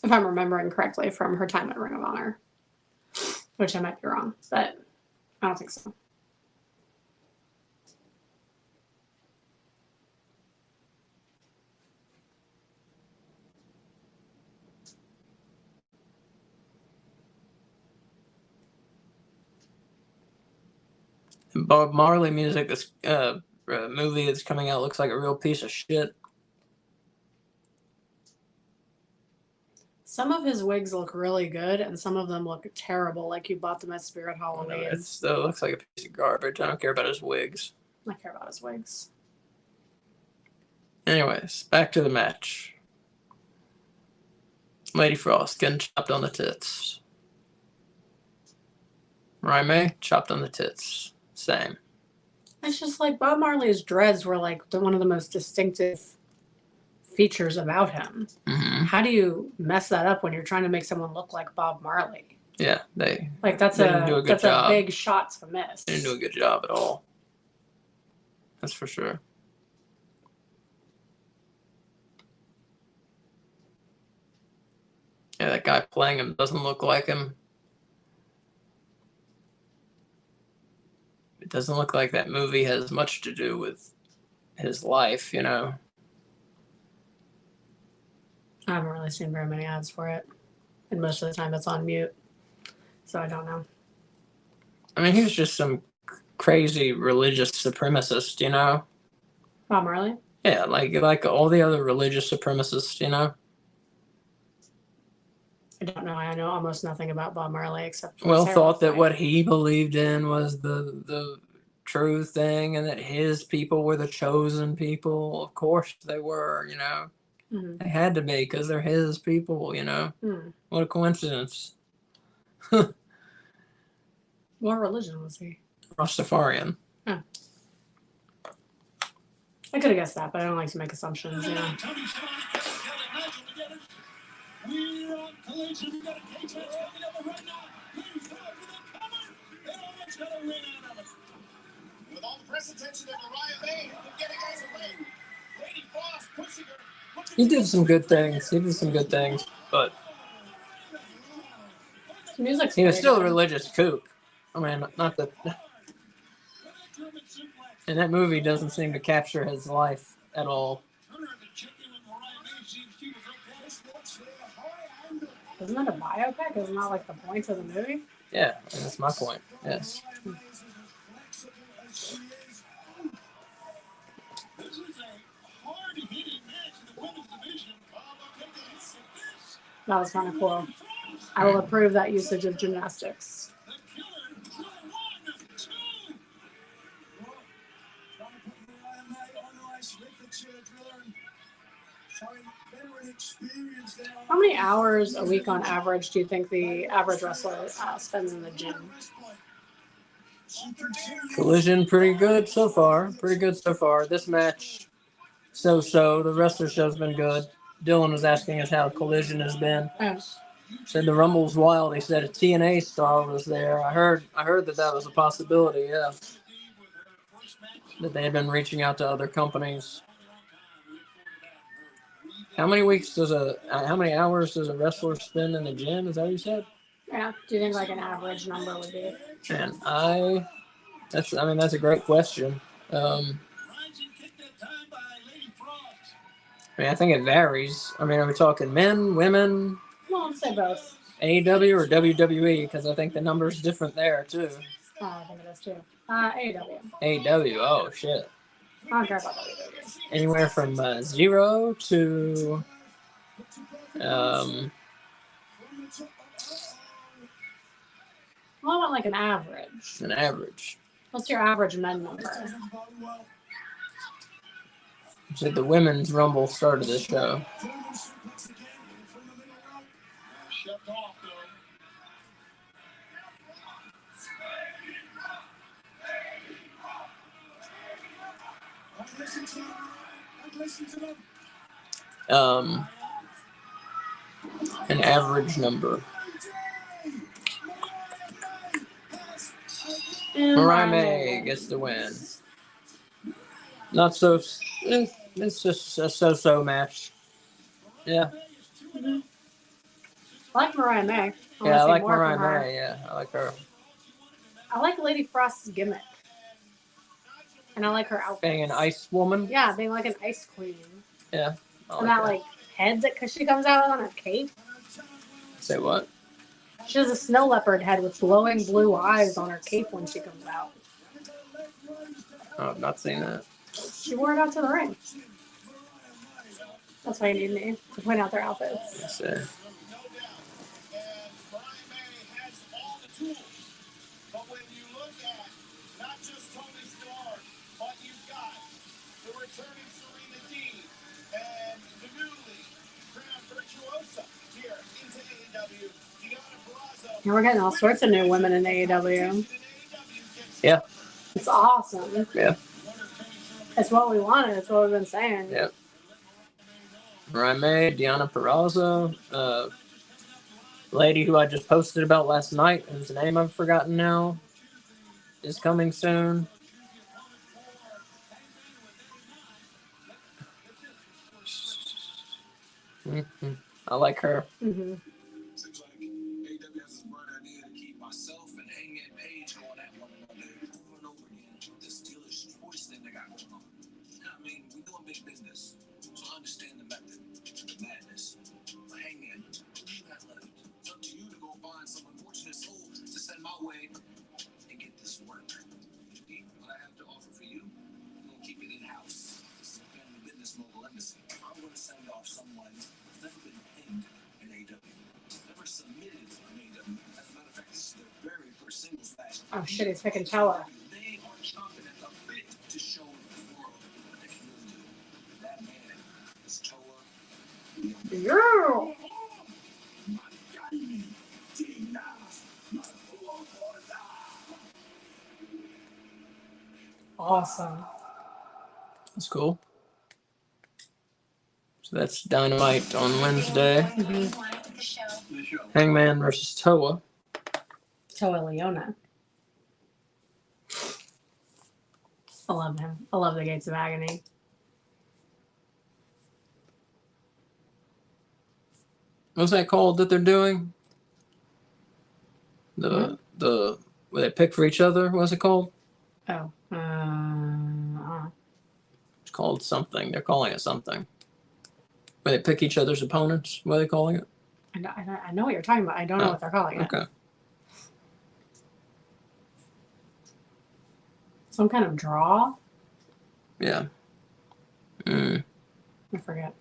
If I'm remembering correctly from her time at Ring of Honor, which I might be wrong, but I don't think so. Bob Marley music, this movie that's coming out looks like a real piece of shit. Some of his wigs look really good, and some of them look terrible, like you bought them at Spirit Halloween. It looks like a piece of garbage. I don't care about his wigs. I care about his wigs. Anyways, back to the match. Lady Frost getting chopped on the tits. Mariah May, chopped on the tits. Same. It's just like Bob Marley's dreads were like one of the most distinctive features about him. Mm-hmm. How do you mess that up when you're trying to make someone look like Bob Marley? Yeah, they That's didn't do a good job. A big shot to miss. They didn't do a good job at all. That's for sure. Yeah, that guy playing him doesn't look like him. It doesn't look like that movie has much to do with his life, you know. I haven't really seen very many ads for it. And most of the time it's on mute. So I don't know. I mean, he was just some crazy religious supremacist, you know. Bob Marley? Yeah, like all the other religious supremacists, you know. I don't know. I know almost nothing about Bob Marley except for Well, thought that what he believed in was the true thing, and that his people were the chosen people. Of course they were, you know. Mm-hmm. They had to be because they're his people, you know. Mm. What a coincidence. What religion was he? Rastafarian. Oh. I could have guessed that, but I don't like to make assumptions, you know. We're on Collision. We got a cage match coming up right now. Lady Frost with a cover. And almost got a win out of it. With all the press attention that Mariah May has been getting as of late, Lady Frost pushing her. He did some good things. But The music's he was very still a good. religious kook. I mean, not that. And that movie doesn't seem to capture his life at all. Isn't that a biopic? Isn't that like the point of the movie? Yeah, that's my point. Yes. That was kind of cool. I will approve that usage of gymnastics. How many hours a week on average do you think the average wrestler spends in the gym? Collision, pretty good so far. This match, so. The rest of the show's been good. Dylan was asking us how Collision has been. Oh. Said the Rumble's wild. He said a TNA star was there. I heard that was a possibility. Yeah, that they had been reaching out to other companies. How many hours does a wrestler spend in the gym? Is that what you said? Yeah. Do you think like an average number would be? And that's a great question. I mean, I think it varies. I mean, are we talking men, women? Well, I'd say both. AEW or WWE? Because I think the number's different there too. I think it is too. AEW. AEW. Oh shit. I don't care about AEW. Anywhere from 0 to Well, I want like an average. an average. What's your average men number? So the women's Rumble started the show. An average number. Mariah May gets the win. Not so. It's just a so-so match. Yeah. Mm-hmm. I like Mariah May. I like Mariah May. Yeah, I like her. I like Lady Frost's gimmick. And I like her outfit. Being an ice woman? Yeah, being like an ice queen. Yeah. And that like head that she comes out on her cape. Say what? She has a snow leopard head with glowing blue eyes on her cape when she comes out. Oh, I've not seen that. She wore it out to the ring. That's why you need me to point out their outfits. Let's see. And we're getting all sorts of new women in AEW. Yeah. It's awesome. Yeah. It's what we wanted. It's what we've been saying. Yep. Raime, Deanna Purrazzo, lady who I just posted about last night, whose name I've forgotten now, is coming soon. Mm-hmm. I like her. Mm-hmm. Seems like AEW has this bright idea to keep myself and Hangman Page going at one another over and over again. This dealer's choice thing they got going on. I mean, we doing big business, so I understand the method, the madness. But Hangman, what do you got left? It's up to you to go find some unfortunate soul to send my way and get this work. What I have to offer for you, I'm gonna keep it in house. This is a family business mobile embassy. I'm gonna send off someone who's never been pinned in AEW. Never submitted in AEW. As a matter of fact, this is their very first singles match. Oh shit, he's picking Toa. They are chomping at the bit to show the world what they can really do. That man is Toa. Yeah. Awesome. That's cool. So that's Dynamite on Wednesday. Mm-hmm. Hangman versus Toa. Toa Leona. I love him. I love the Gates of Agony. What's that called that they're doing? The where they pick for each other. What's it called? Oh. It's called something. They're calling it something. Where they pick each other's opponents. What are they calling it? I know what you're talking about. I don't know what they're calling it. Okay. Some kind of draw? Yeah. Mm. I forget.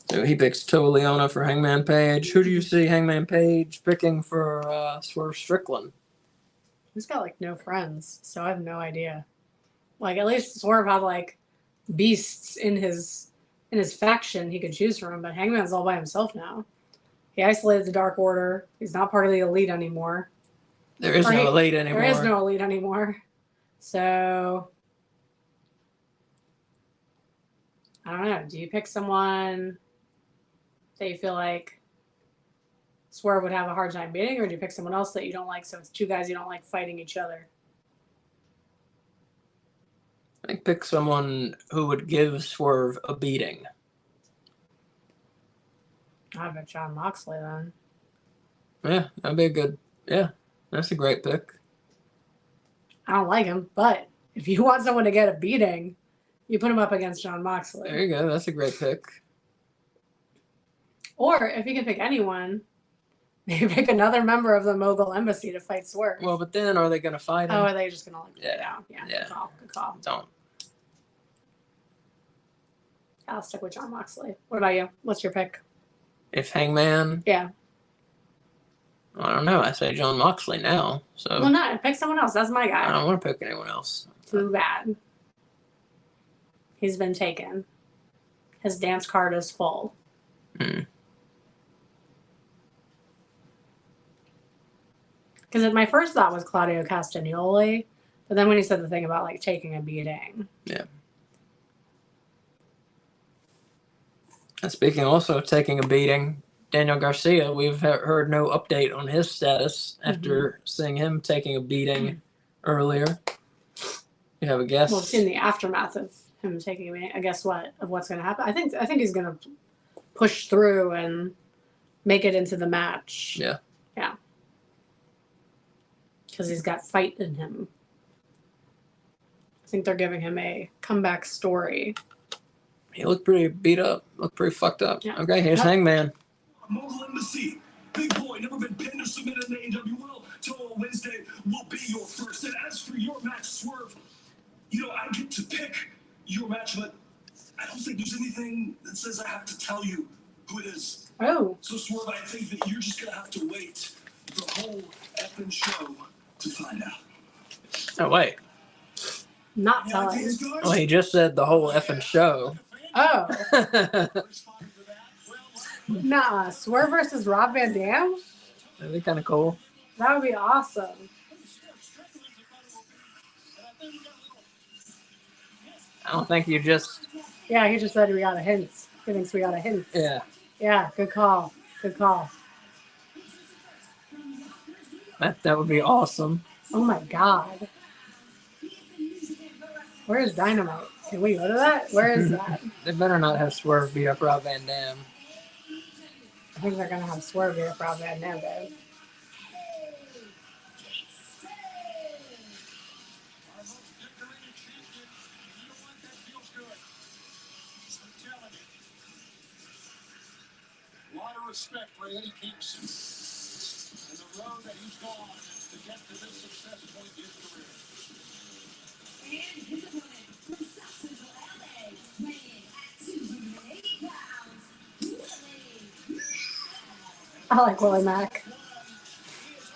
So he picks Toa Leona for Hangman Page. Who do you see Hangman Page picking for Swerve Strickland? He's got like no friends, so I have no idea. Like at least Swerve had like beasts in his faction he could choose from, but Hangman's all by himself now. He isolated the Dark Order. He's not part of the Elite anymore. There is no Elite anymore. There is no Elite anymore. So I don't know. Do you pick someone that you feel like Swerve would have a hard time beating, or do you pick someone else that you don't like? So it's two guys you don't like fighting each other. I think pick someone who would give Swerve a beating. I bet John Moxley then. Yeah, that'd be a good. Yeah, that's a great pick. I don't like him, but if you want someone to get a beating, you put him up against John Moxley. There you go. That's a great pick. Or if you can pick anyone, maybe pick another member of the Mogul Embassy to fight Swerve. Well, but then are they going to fight him? Oh, are they just going to lay Yeah. down? Yeah, Yeah. Good call. Good call. Don't. I'll stick with John Moxley. What about you? What's your pick? If Hangman, Yeah. I don't know. I say John Moxley now. So Well, no, pick someone else. That's my I guy. don't want to pick anyone else. Too bad. He's been taken. His dance card is full. Hmm. Because my first thought was Claudio Castagnoli, but then when he said the thing about like taking a beating, Yeah. And speaking also of taking a beating, Daniel Garcia, we've heard no update on his status after seeing him taking a beating earlier. You have a guess? well, we've seen the aftermath of him taking a beating. I guess what of what's going to happen. I think he's going to push through and make it into the match. Yeah. Yeah. Because he's got fight in him. I think they're giving him a comeback story. He looked pretty beat up. Looked pretty fucked up. Yeah. Okay, here's Hangman. Mogul Embassy. Big boy, never been pinned or submitted in AEW. Well, Toa Wednesday will be your first. And as for your match, Swerve, I get to pick your match, but I don't think there's anything that says I have to tell you who it is. Oh. So, Swerve, I think that you're just going to have to wait the whole effing show to find out. Oh, wait. Not Any telling. ideas, guys? Well, he just said the whole effing show. Oh. Nah, Swerve versus Rob Van Dam? That'd be kind of cool. That would be awesome. I don't think you just. Yeah, he just said we got a hint. He thinks we got a hint. Yeah. Yeah, good call. Good call. That would be awesome. Oh my god. Where is Dynamite? Can we go to that? Where is that? They better not have Swerve beat up Rob Van Dam. I think they're gonna have Swerve here for Rob Van Dam, babe. A lot of respect for Eddie Kingston and the road that he's gone to get to this success point in his career. And his opponent from South Central LA, weighing at 280 pounds, Willie. I like Willie Mack.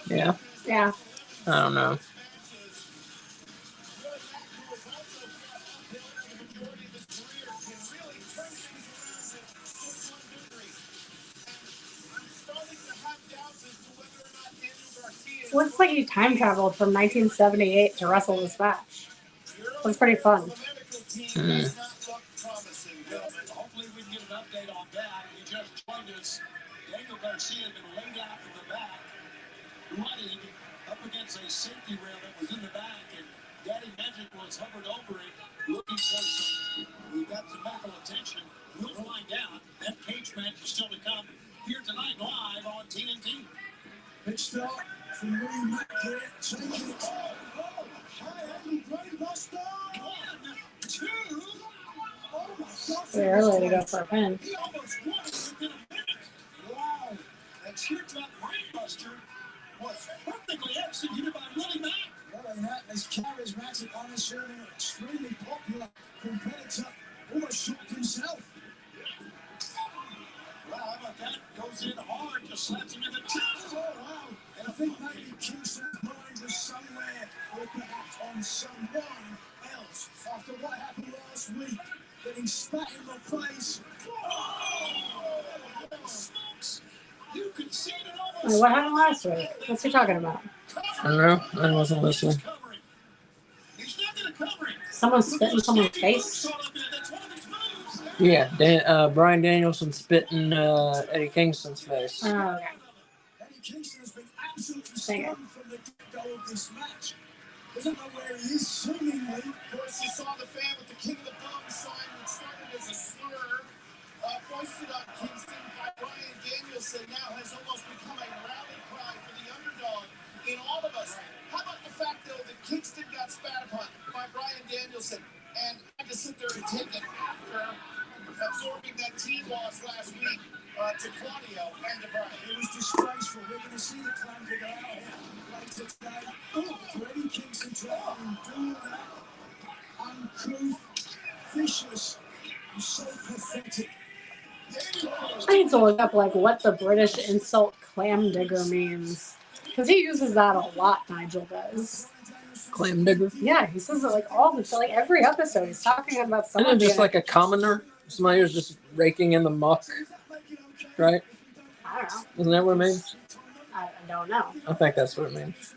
Yeah. Yeah. I don't know. It looks like he time traveled from 1978 to wrestle this match. That's pretty fun. Hmm. Hopefully we can get an update on that. He just joined us. Daniel Garcia had been laid out in the back, running up against a safety rail that was in the back, and Daddy Magic was hovered over it, looking for some. We got some medical attention. We'll find out. That cage match is still to come here tonight live on TNT. Big start from Willie Mack here, taking it. High-handed brainbuster. 1, 2. Oh my God. Pretty early to go for a pin. He almost won it within a minute. Wow. That teardrop brainbuster was perfectly executed by Willie Mack. Not only that, as charismatic, unassuming, extremely popular competitor, almost shocked himself. Well, how about that? Goes in hard, just slaps him in the chest. Oh, wow. And I think maybe Kingston's mind was somewhere, or perhaps on someone else, after what happened last week, getting spat in the face. Oh, smokes. You can see it almost. Wait, what happened last week? What's he talking about? I don't know. I wasn't listening. He's not going to cover it. Someone spit in someone's face? Yeah, Brian Danielson spitting Eddie Kingston's face. Oh, okay. Eddie Kingston has been absolutely Dang it. stunned from the get-go of this match. Doesn't know where he is, seemingly. Of course, you saw the fan with the King of the Bum sign, which started as a slur, foisted on Kingston by Brian Danielson, now has almost become a rally cry for the underdog in all of us. How about the fact, though, that Kingston got spat upon by Brian Danielson and had to sit there and take it after absorbing that team loss last week to Claudio and to Brian? It was disgraceful. We're going to see the clan go out here later today. For Eddie Kingston to do that, uncouth, vicious, and so pathetic. I need to look up like what the British insult clam digger means. Because he uses that a lot, Nigel does. Clam digger. Yeah, he says it like all the like every episode. He's talking about Isn't someone it just being like a commoner? Somebody who's just raking in the muck, right? I don't know. Isn't that what it means? I don't know. I think that's what it means.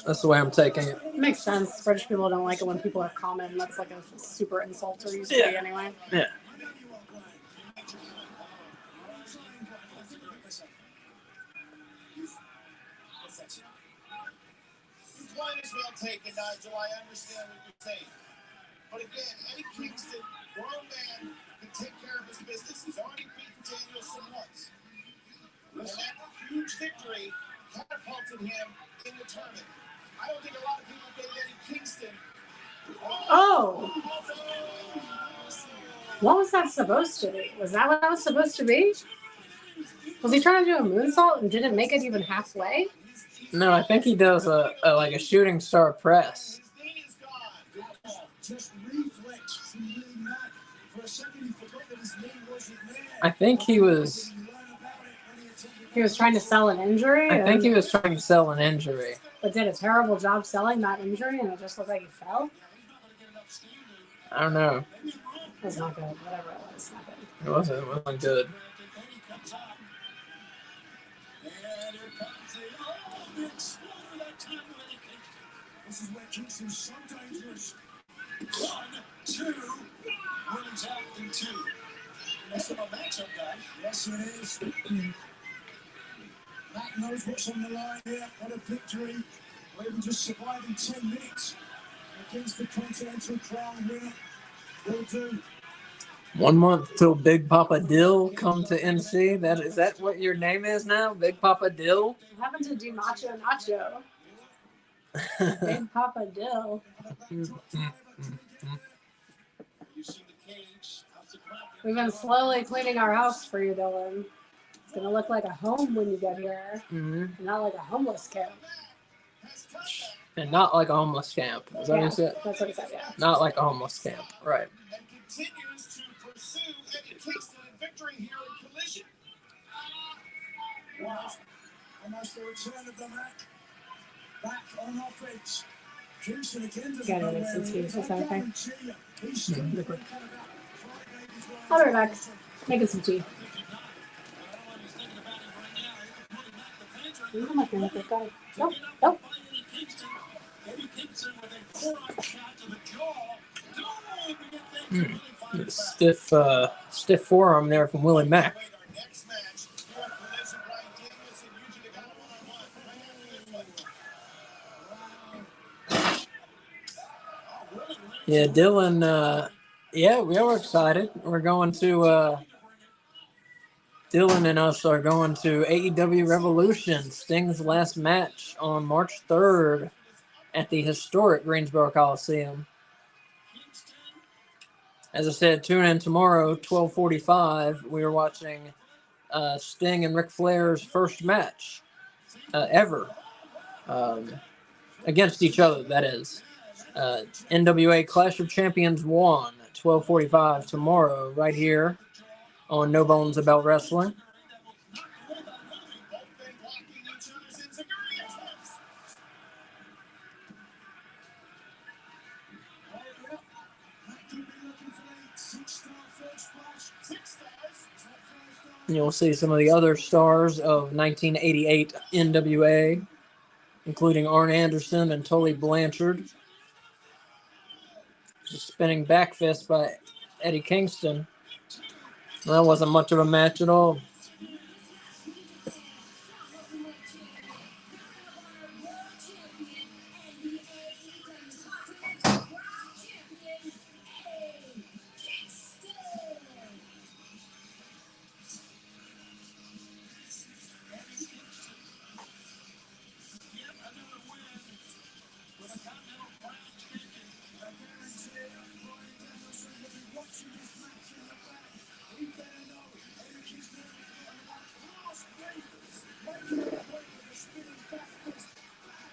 That's the way I'm taking it. It makes sense. British people don't like it when people are common. That's like a super insult to used to be anyway. Yeah. Your point is well taken, Nigel. I understand what you're saying. But again, Eddie Kingston, grown man, can take care of his business. He's already beaten Danielson once. And that huge victory catapulted him in the tournament. I don't think a lot of people gave Eddie Kingston. Oh! What was that supposed to be? Was that what that was supposed to be? Was he trying to do a moonsault and didn't make it even halfway? No, I think he does a like a shooting star press. Just reflex from Willie Mack. For a second, he forgot that his knee wasn't there. I think he was. He was trying to sell an injury? I think he was trying to sell an injury. But did a terrible job selling that injury and it just looked like he fell? I don't know. That's not good. Whatever it was, not good. It wasn't good. This is where Kingston's so dangerous. 1, 2. Willie's out in 2. That's not a matchup, guys. Yes, it is. Matt knows what's on the line here. What a victory. Or even just surviving 10 minutes against the Continental Crown winner. Will do. 1 month till Big Papa Dill come to NC. Is that what your name is now? Big Papa Dill? What happened to DiMacho Nacho? Big Papa Dill. We've been slowly cleaning our house for you, Dylan. It's going to look like a home when you get here. Mm-hmm. Not like a homeless camp. And not like a homeless camp. Is that what you said? That's what he said, yeah. Not like a homeless camp. Right. And continues to pursue Eddie Kingston in victory here in Collision. Wow. Almost the return of the Mac. Back on offense. Kingston again doesn't Gotta know make some where he tea. is. Is that okay? He's still I'll be right back. Making some tea. Oh my God. Nope. Nope. Stiff forearm there from Willie Mack. Yeah, Dylan. Yeah, we are excited. We're going to. Dylan and us are going to AEW Revolution, Sting's last match on March 3rd at the historic Greensboro Coliseum. As I said, tune in tomorrow, 12:45. We are watching Sting and Ric Flair's first match ever against each other, that is. NWA Clash of Champions 1, 12:45 tomorrow, right here on No Bones About Wrestling. You'll see some of the other stars of 1988 NWA, including Arn Anderson and Tully Blanchard. Just spinning back fist by Eddie Kingston. That wasn't much of a match at all.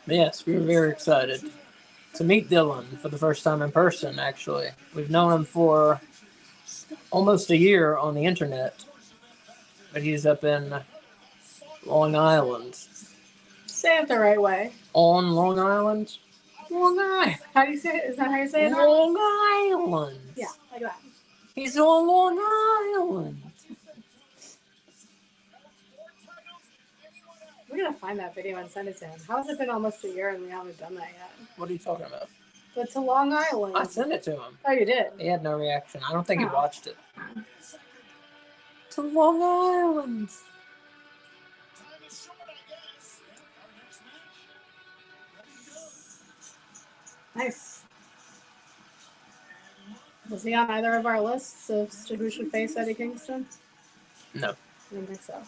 Yes, we were very excited to meet Dylan for the first time in person, actually. We've known him for almost a year on the internet, but he's up in Long Island. Say it the right way. On Long Island? Long Island. How do you say it? Is that how you say it? Long Island. Yeah, like that. He's on Long Island. We're going to find that video and send it to him. How has it been almost a year and we haven't done that yet? What are you talking about? But to Long Island. I sent it to him. Oh, you did? He had no reaction. I don't think he watched it. To Long Island. Nice. Was he on either of our lists of who should face Eddie Kingston? No. I don't think so.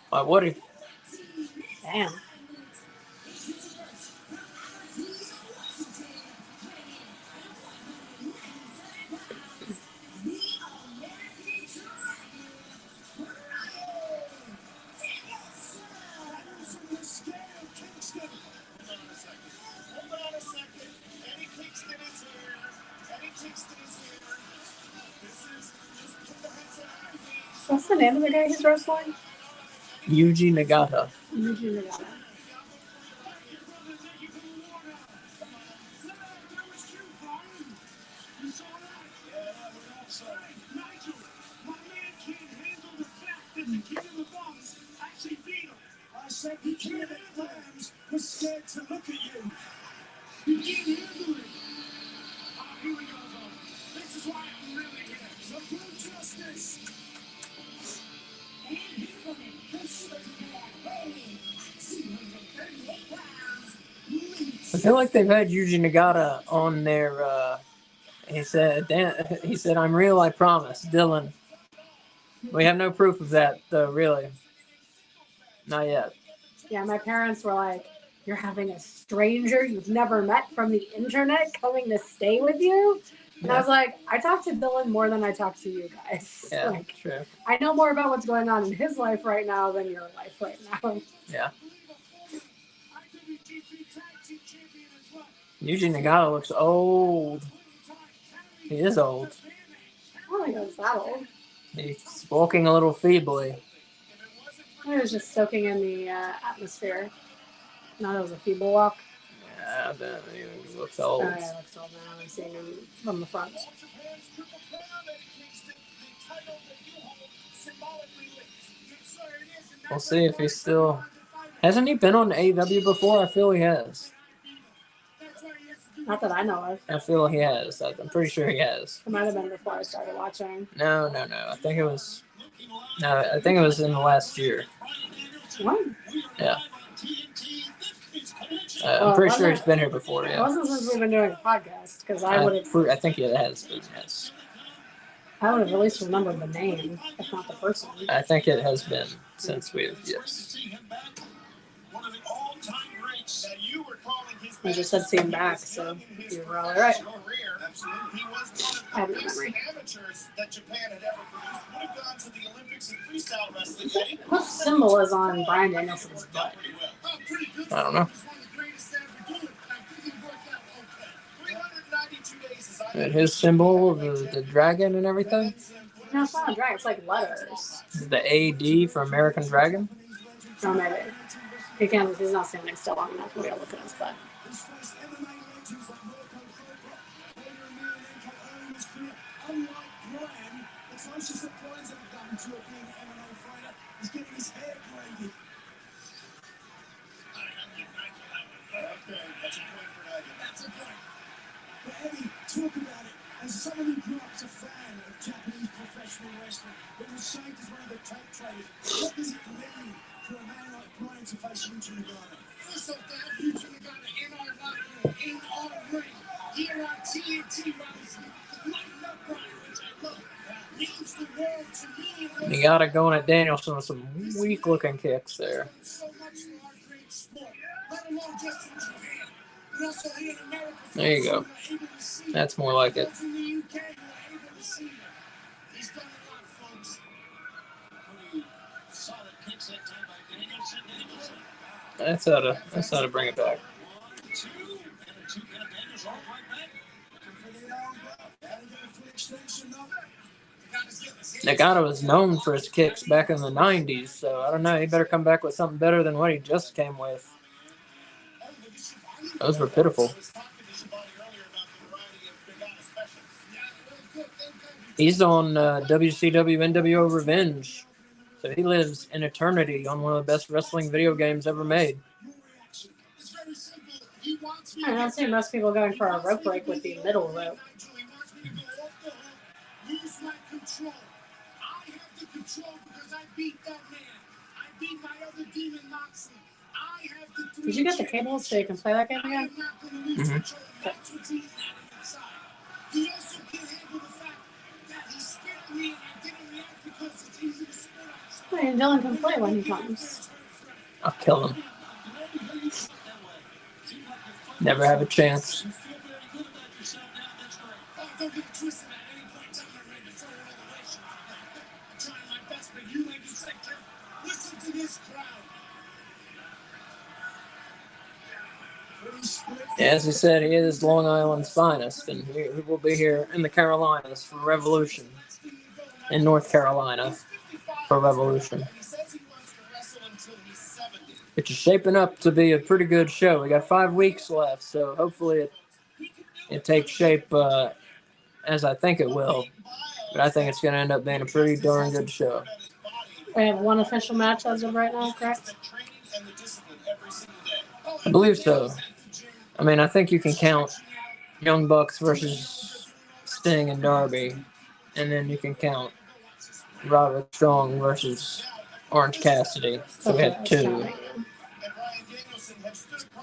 Why would he? Damn. What's the name of the guy who's wrestling? Yuji Nagata. Yuji Nagata. said you can't have fans were scared to look at you. You can't handle it. Oh, here we go, though. This is why I'm really here. So do justice. And his opponent, the super weighing 238 pounds. I feel like they've had Yuji Nagata on their. He said, "I'm real, I promise." Dylan, we have no proof of that, though. Really, not yet. Yeah, my parents were like, "You're having a stranger you've never met from the internet coming to stay with you?" And I was like, "I talk to Dylan more than I talk to you guys. Yeah, Like, true. I know more about what's going on in his life right now than your life right now." Yeah. Yuji Nagata looks old. He is old. I don't think I was that old. He's walking a little feebly. I was just soaking in the atmosphere. No, it was a feeble walk. Yeah, he looks Oh, old. yeah, it looks old now. I'm seeing him from the front. We'll see if he's still. Hasn't he been on AEW before? I feel he has. Not that I know of. I feel he has. I'm pretty sure he has. It might have been before I started watching. No. I think it was. No, I think it was in the last year. What? Yeah. I'm pretty sure he's been here before. It Yeah. wasn't since we've been doing a podcast, because I would have. I think it has been. Yes. I would have at least remembered the name, if not the person. I think it has been since we've. Yes. I just said see him back, so you were all right. I have no memory. What symbol is on Bryan Danielson's butt? I don't know. And his symbol, the dragon and everything. No, it's not a dragon. It's like letters. The AD for American Dragon. Oh, maybe. He's not standing still long enough for me to look at his butt. Talk about it. As someone who grew up as a fan of Japanese professional wrestling, but was signed as one of the tape traders, what does it mean for a man like Bryan to face Yuji Nagata? First off, to have Yuji Nagata in our locker room, in our ring, here on TNT Rising, lighting up Bryan, which I love, means the world to me. Nagata going at Danielson with some weak-looking kicks there. So much for our great sport, let alone just in Japan. There you go. That's more like it. That's how to bring it back. Nagata was known for his kicks back in the 90s, so I don't know. He better come back with something better than what he just came with. Those were pitiful. He's on WCW NWO Revenge, so he lives in eternity on one of the best wrestling video games ever made. I don't see most people going for a rope break with the middle rope. Did you get the cables so you can play that game again? Mm-hmm. And Dylan can play when he comes. I'll kill him. Never have a chance. As he said, he is Long Island's finest, and he will be here in the Carolinas for Revolution. In North Carolina for Revolution. Which is shaping up to be a pretty good show. We got 5 weeks left, so hopefully it takes shape as I think it will. But I think it's going to end up being a pretty darn good show. We have one official match as of right now, correct? I believe so. I mean, I think you can count Young Bucks versus Sting and Darby, and then you can count Roderick Strong versus Orange Cassidy. So we have two.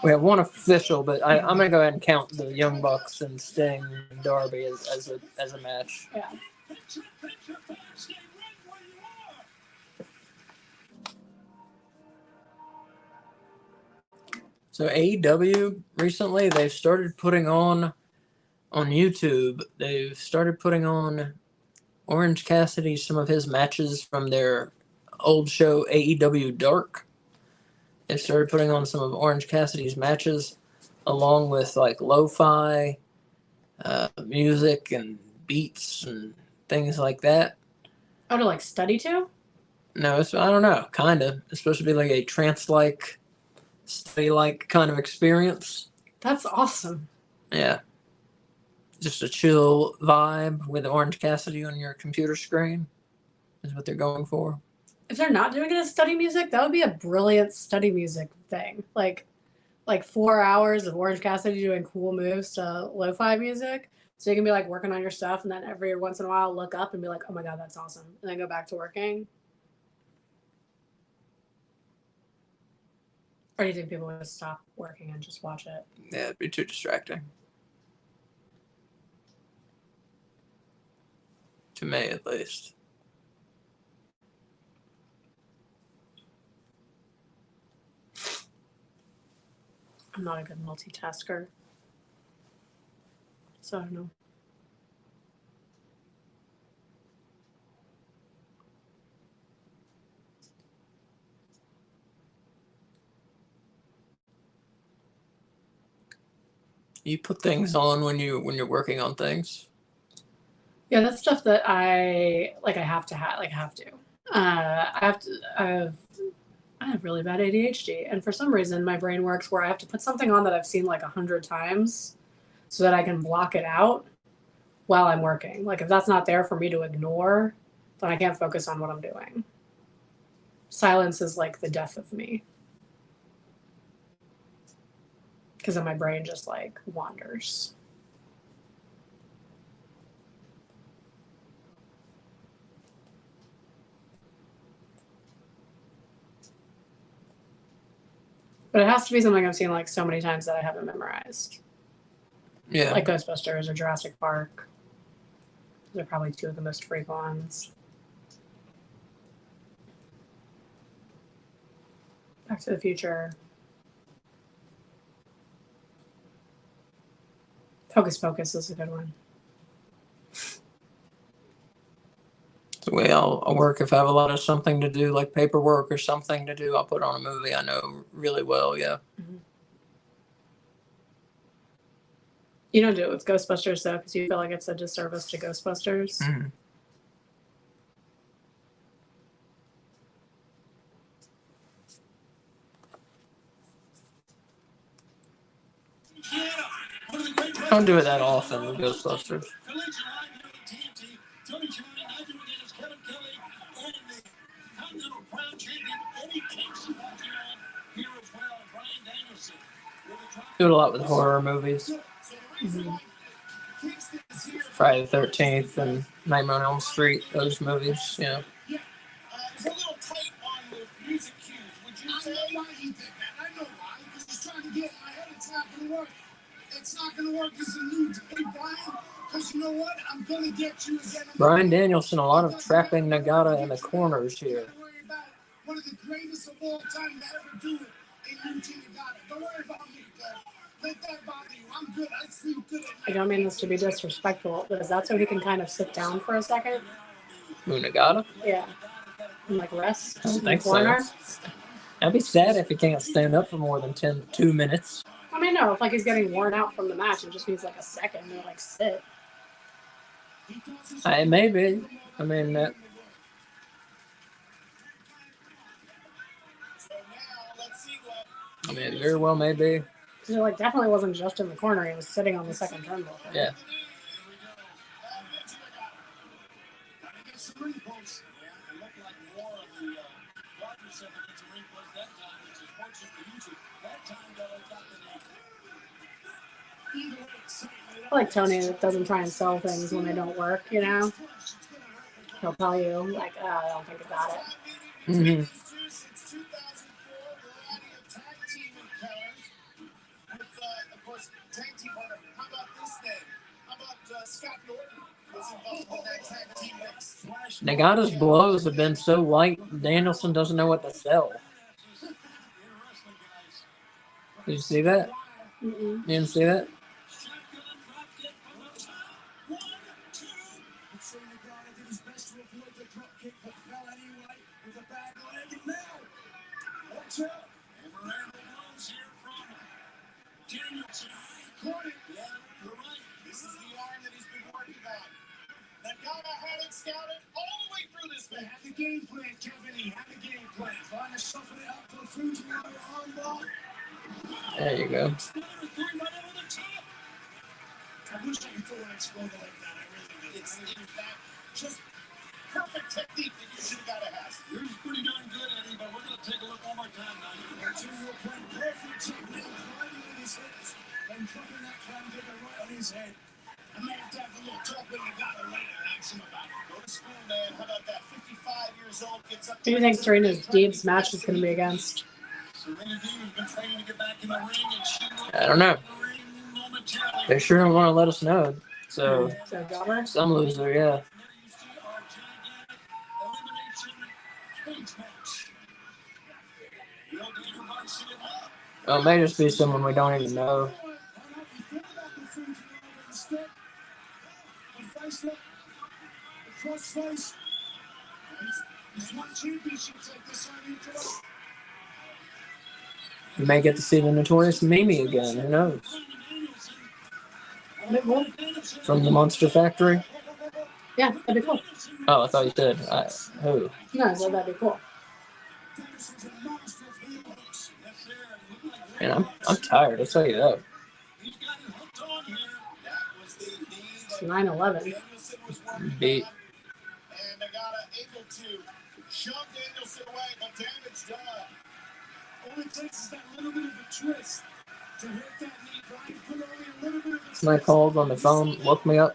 We have one official, but I'm gonna go ahead and count the Young Bucks and Sting and Darby as a match. Yeah. So AEW recently they've started putting on YouTube. They've started putting on Orange Cassidy some of his matches from their old show AEW Dark. They've started putting on some of Orange Cassidy's matches along with like lo-fi music and beats and things like that. Oh, to like study to? No, I don't know. Kind of. It's supposed to be like a trance-like, study-like kind of experience. That's awesome. Yeah. Just a chill vibe with Orange Cassidy on your computer screen is what they're going for. If they're not doing it as study music, that would be a brilliant study music thing. Like 4 hours of Orange Cassidy doing cool moves to lo-fi music. So you can be like working on your stuff and then every once in a while look up and be like, oh my God, that's awesome. And then go back to working. Or do you think people would stop working and just watch it? Yeah, it'd be too distracting. To me, at least. I'm not a good multitasker. So I don't know. You put things on when you're working on things. Yeah, that's stuff that I have to have. I have really bad ADHD, and for some reason, my brain works where I have to put something on that I've seen like 100 times, so that I can block it out while I'm working. Like if that's not there for me to ignore, then I can't focus on what I'm doing. Silence is like the death of me, because then my brain just like wanders. But it has to be something I've seen like so many times that I haven't memorized. Yeah. Like Ghostbusters or Jurassic Park. Those are probably two of the most freak ones. Back to the Future. Hocus Pocus is a good one. The way I'll work if I have a lot of something to do, like paperwork or something to do, I'll put on a movie I know really well, yeah. Mm-hmm. You don't do it with Ghostbusters, though, because you feel like it's a disservice to Ghostbusters. Mm-hmm. I don't do it that often with Ghostbusters. Do it a lot with horror movies. Mm-hmm. Friday the 13th and Nightmare on Elm Street, those movies, yeah. It's a little tight on the music cues. Would you say? I know why he did that. I know why. Because he's trying to get in my head. It's not going to work. It's not going to work. It's a new day, Brian. Because you know what? I'm going to get you again. Brian Danielson, a lot of trapping Nagata in the corners here. Don't worry about it. One of the greatest of all time to ever do it in Eugene Nagata. Don't worry about me, okay? Let that bother you. I'm good. I sleep good at night. I don't mean this to be disrespectful, but is that so he can kind of sit down for a second? Who, Nagata? Yeah. And like rest? I don't think so. That'd be sad if he can't stand up for more than 2 minutes. I mean, no, if like he's getting worn out from the match and just needs like a second to like sit. Maybe. I mean, it very well may be. Because it like definitely wasn't just in the corner. He was sitting on the second turnbuckle. Yeah. I like Tony that doesn't try and sell things when they don't work, you know? He'll tell you, like, oh, I don't think about it. Mm-hmm. Since 2004, variety of tag team encounters with, of course, tag team partner. How about this name? How about Scott Norton was involved in that tag team mix? Nagata's blows have been so light, Danielson doesn't know what to sell. Did you see that? Mm-mm. You didn't see that? This is the arm that he's been working on. Nagata had it scouted all the way through this match. Had the game plan, Kevin. He had the game plan. Trying to soften it up for the Fujiwara armbar. There you go. I wish I could throw an exploder like that. I really do. It's in fact just perfect technique that Nagata has. Yours is pretty darn good, Eddie, but we're going to take a look one more time now. Continual plan, perfect technique, climbing in his hips and dropping that clam digger right on his head. I may have to have a little talk with Nagata later and ask him about it. Go to school, man. How about that? 55 years old, gets up. Who do you think Serena's Deeb's match is going to be against? Serena Deeb has been training to get back in the ring, and she will I don't know. be in the ring momentarily. They sure don't want to let us know. So, So, Jobber? some loser, yeah. Well, it may just be someone we don't even know. We may get to see the notorious Mimi again. Who knows? From the Monster Factory? Yeah, that'd be cool. Oh, I thought you said who? No, I said that'd be cool. Man, I'm tired. I'll tell you that. It's 9/11. Beat. And Nagata able to shove Danielson away, but damage done. All it takes is that little bit of a twist to hit that knee. Brian put only a little bit of a twist. Somebody called on the phone, woke me up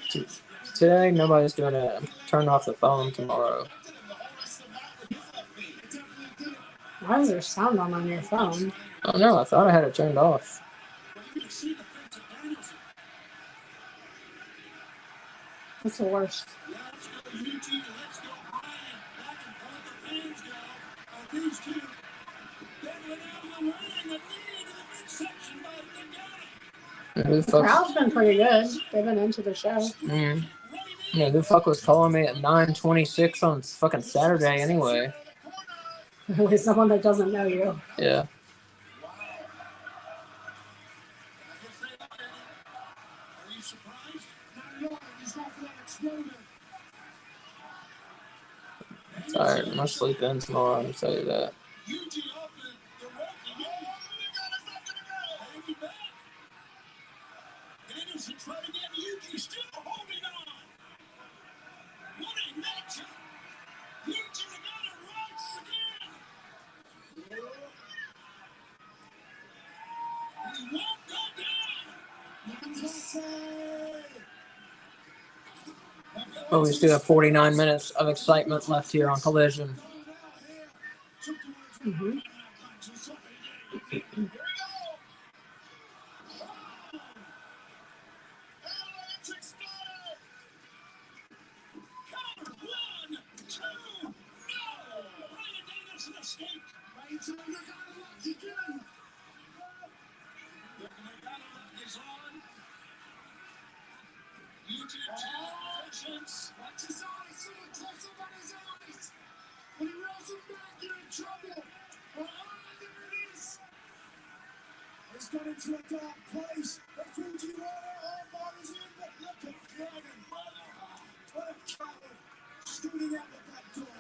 today. Nobody's doing it. I'm turning off the phone tomorrow. Why is there sound on your phone? Oh no, I thought I had it turned off. That's the worst. Who the The fuck? crowd's been pretty good. They've been into the show. Yeah, who the fuck was calling me at 9:26 on fucking Saturday anyway? Really, someone that doesn't know you. Yeah. Tired. I'm gonna sleep in tomorrow. I'm gonna tell you that. Oh, we still have 49 minutes of excitement left here on Collision. Mm-hmm. Got into a dark place. The Fujiwara armbar is in, but look at Dragon. What a coward. Scooting out the back door.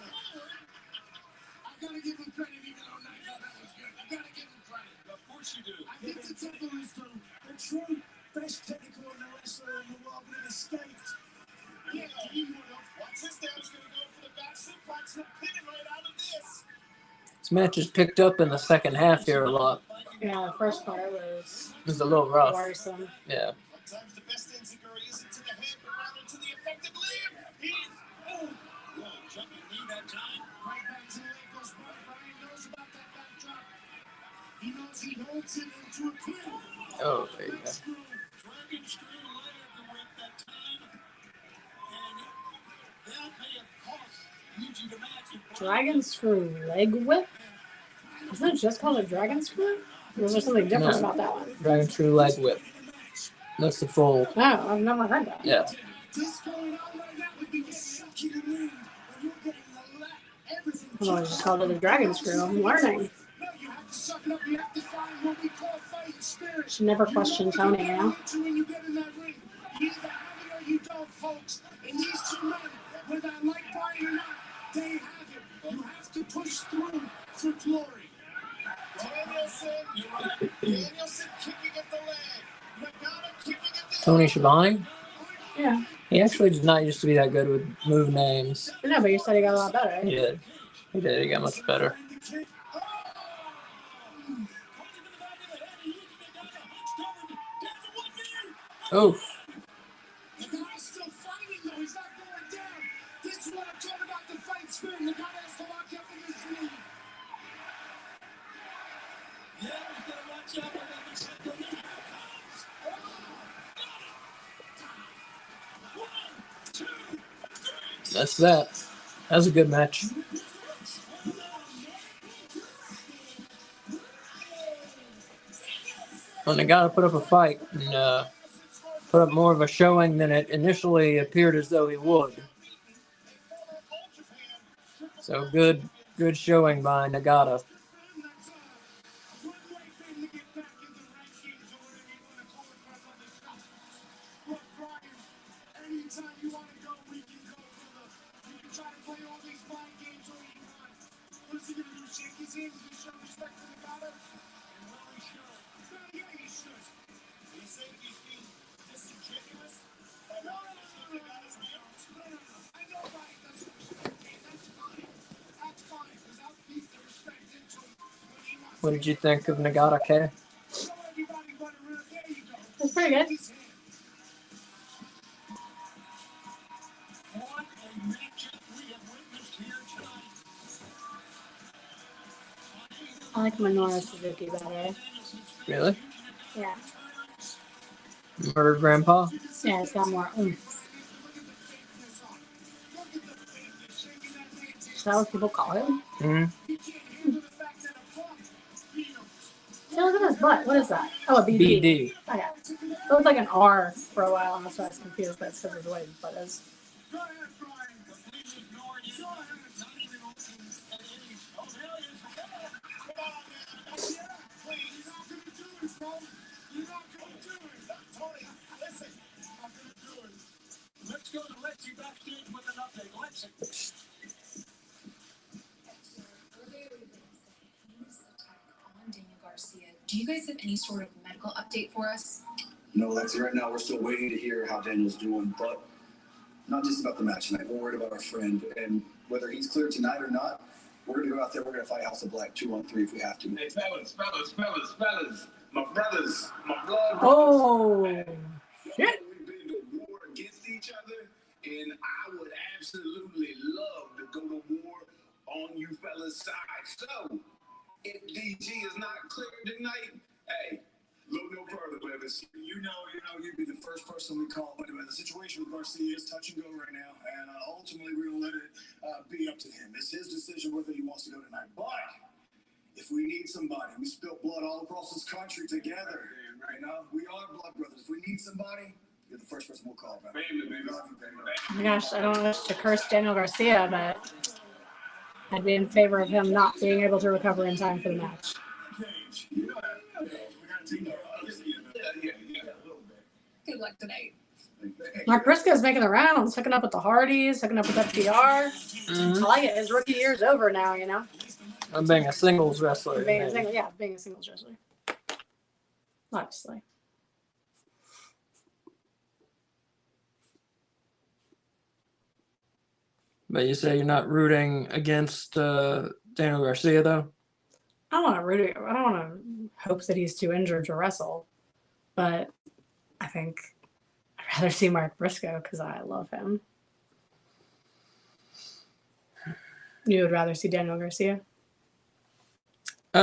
I gotta give him credit, even though that was good. I gotta give him credit. Of course you do. I give the Tepperers to the true best technical wrestler in the world would have escaped. Yeah, he would have. Watch this now. He's going to go for the back suplex and pin him right out of this. That's This match is picked up in the second half here a lot. Yeah, the first part was It was a little rough. worrisome. Yeah. Sometimes the best enziguri isn't to the head, but rather to the effective leg. Whoa, jumping knee that time. Right back to the leg goes Brian knows about that backdrop. He knows he holds it into a pin. Oh, there you go. Dragon screw leg with that time. And that may have cost Yuji the match. Dragon screw leg whip? Isn't it just called a dragon screw? Or was there something different No. about that one? Dragon True Leg Whip. That's the full. No, I've never heard that. Yeah. This going on right now would be sucking it in. And you're getting everything. I've always just called it a dragon screw. I'm learning. No, you have to suck it up. You have to find what we call fighting spirit. Should never question Tony, you know? When you get in that ring, you either have it or you don't, folks. And these two men, whether I like Brian or not, they have it. You have to push through for glory. Danielson kicking at the leg. Nagata kicking at the Tony Schiavone? Yeah. He actually did not used to be that good with move names. No, but you said he got a lot better. He did. He did. He got much better. Oof. Nagata's still fighting, though. He's not going down. This is what I'm talking about, the fight spirit. Nagata has to lock up in his knee. Yeah, he's got to watch out for that. That's that. That was a good match. Well, they got to put up a fight and put up more of a showing than it initially appeared as though he would. So good showing by Nagata. Anytime you want to go, we can go, brother. You can try to play all these mind games all you want. What's he gonna do? Shake his hands and show respect to Nagata? Well, he should. Yeah, he should. He said he's being disingenuous. No. I know Brian doesn't respect me. That's fine. That's fine, because I'll keep the respect into him when he wants What did you think of Nagata, K? to show everybody what a real. There you go. It's pretty good. His hand. What a matchup we have witnessed here tonight. I like Minoru Suzuki better. Really? Yeah. Murdered Grandpa? Yeah, it's got more oomph. Is that what people call him? Mm-hmm. See, look at his butt. What is that? Oh, a BD. BD. Okay. It looked like an R for a while, and that's why I was confused, but it's because of the way his butt is. Go ahead, Brian. Completely ignored you. Go ahead. Not even open. And oh, there it is. Come on, man. Yeah, please. You're not going to do it, bro. You're not going to do it. Tony, listen. I'm not going to do it. Let's go to Lexi backstage with an update. Lexi. On Daniel Garcia. Do you guys have any sort of medical update for us? No, Lexi, right now we're still waiting to hear how Daniel's doing, but not just about the match tonight. We're worried about our friend, and whether he's cleared tonight or not, we're going to go out there, we're going to fight House of Black 2-on-3 if we have to. Hey, fellas, my brothers, my blood brothers. Oh, shit. We've been to war against each other, and I would absolutely love to go to war on you fellas' side. So, if DG is not cleared tonight, hey, look no further, brothers. You know, you'd be the first person we call. But the situation with Garcia is touch and go right now, and ultimately we're going to let it be up to him. It's his decision whether he wants to go tonight. But if we need somebody, we spilt blood all across this country together. You know, we are blood brothers. If we need somebody, you're the first person we'll call. Man. Family, baby. Love you, baby. Oh my gosh, I don't wish to curse Daniel Garcia, but I'd be in favor of him not being able to recover in time for the match. Good luck tonight. Mark Briscoe's making the rounds, hooking up with the Hardys, hooking up with FTR. Mm-hmm. I like it. His rookie year's over now, you know? I'm being a singles wrestler. Being a singles wrestler. Obviously. But you say you're not rooting against Daniel Garcia, though? I don't want to hope that he's too injured to wrestle, but I think I'd rather see Mark Briscoe because I love him. You would rather see Daniel Garcia? I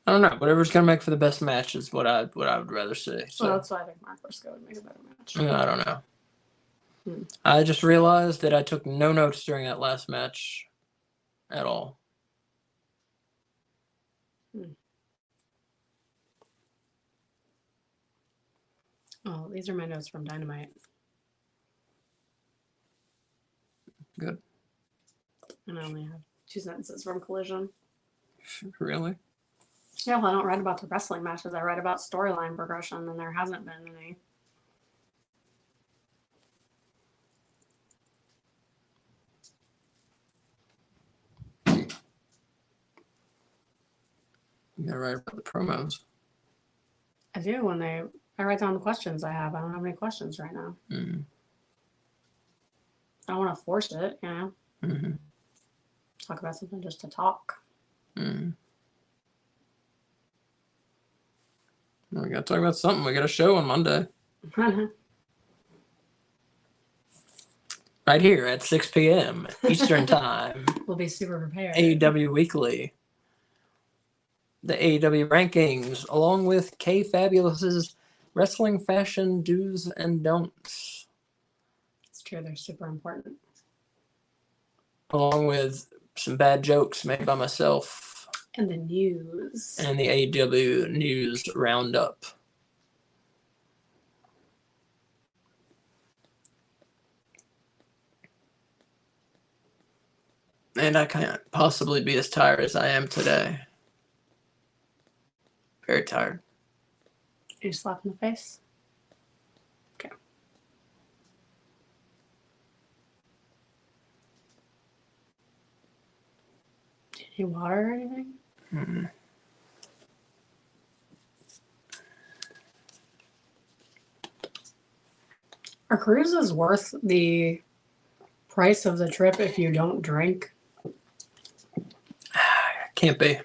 don't know. Whatever's gonna make for the best match is what I would rather see. So Well, that's why I think Mark Briscoe would make a better match. I don't know. I just realized that I took no notes during that last match at all. Oh, these are my notes from Dynamite. Good. And I only have 2 sentences from Collision. Really? Yeah, well, I don't write about the wrestling matches. I write about storyline progression, and there hasn't been any. You gotta write about the promos. I do I write down the questions I have. I don't have any questions right now. Mm-hmm. I don't want to force it, you know? Mm-hmm. Talk about something just to talk. Mm-hmm. Well, we gotta talk about something. We got a show on Monday. Right here at 6 p.m. Eastern Time. We'll be super prepared. AEW Weekly. The AEW rankings, along with Kay Fabulous's wrestling fashion do's and don'ts. It's true, they're super important. Along with some bad jokes made by myself. And the news. And the AEW News Roundup. And I can't possibly be as tired as I am today. Very tired. You slap in the face? Okay. Do you need water or anything? Mm-hmm. Are cruises worth the price of the trip if you don't drink? Can't be.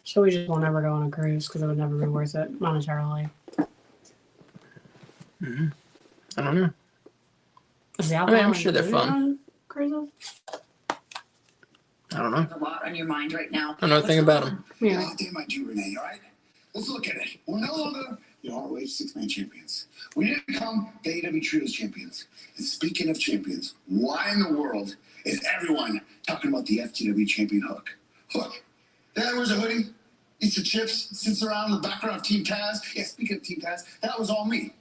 So we just won't ever go on a cruise because it would never be worth it monetarily. Mm-hmm. I don't know. Is the alcohol I'm sure they're included fun. on cruises? I don't know. A lot on your mind right now. I don't know a thing about them. Yeah. Oh, damn, I do, Renee, all right? Let's look at it. We're no longer the ROH six-man champions. We didn't become the AEW Trios champions. And speaking of champions, why in the world is everyone talking about the FTW champion Hook? Hook. That was a hoodie. Eats the chips, sits around in the background of Team Taz. Yeah, speaking of Team Taz, that was all me.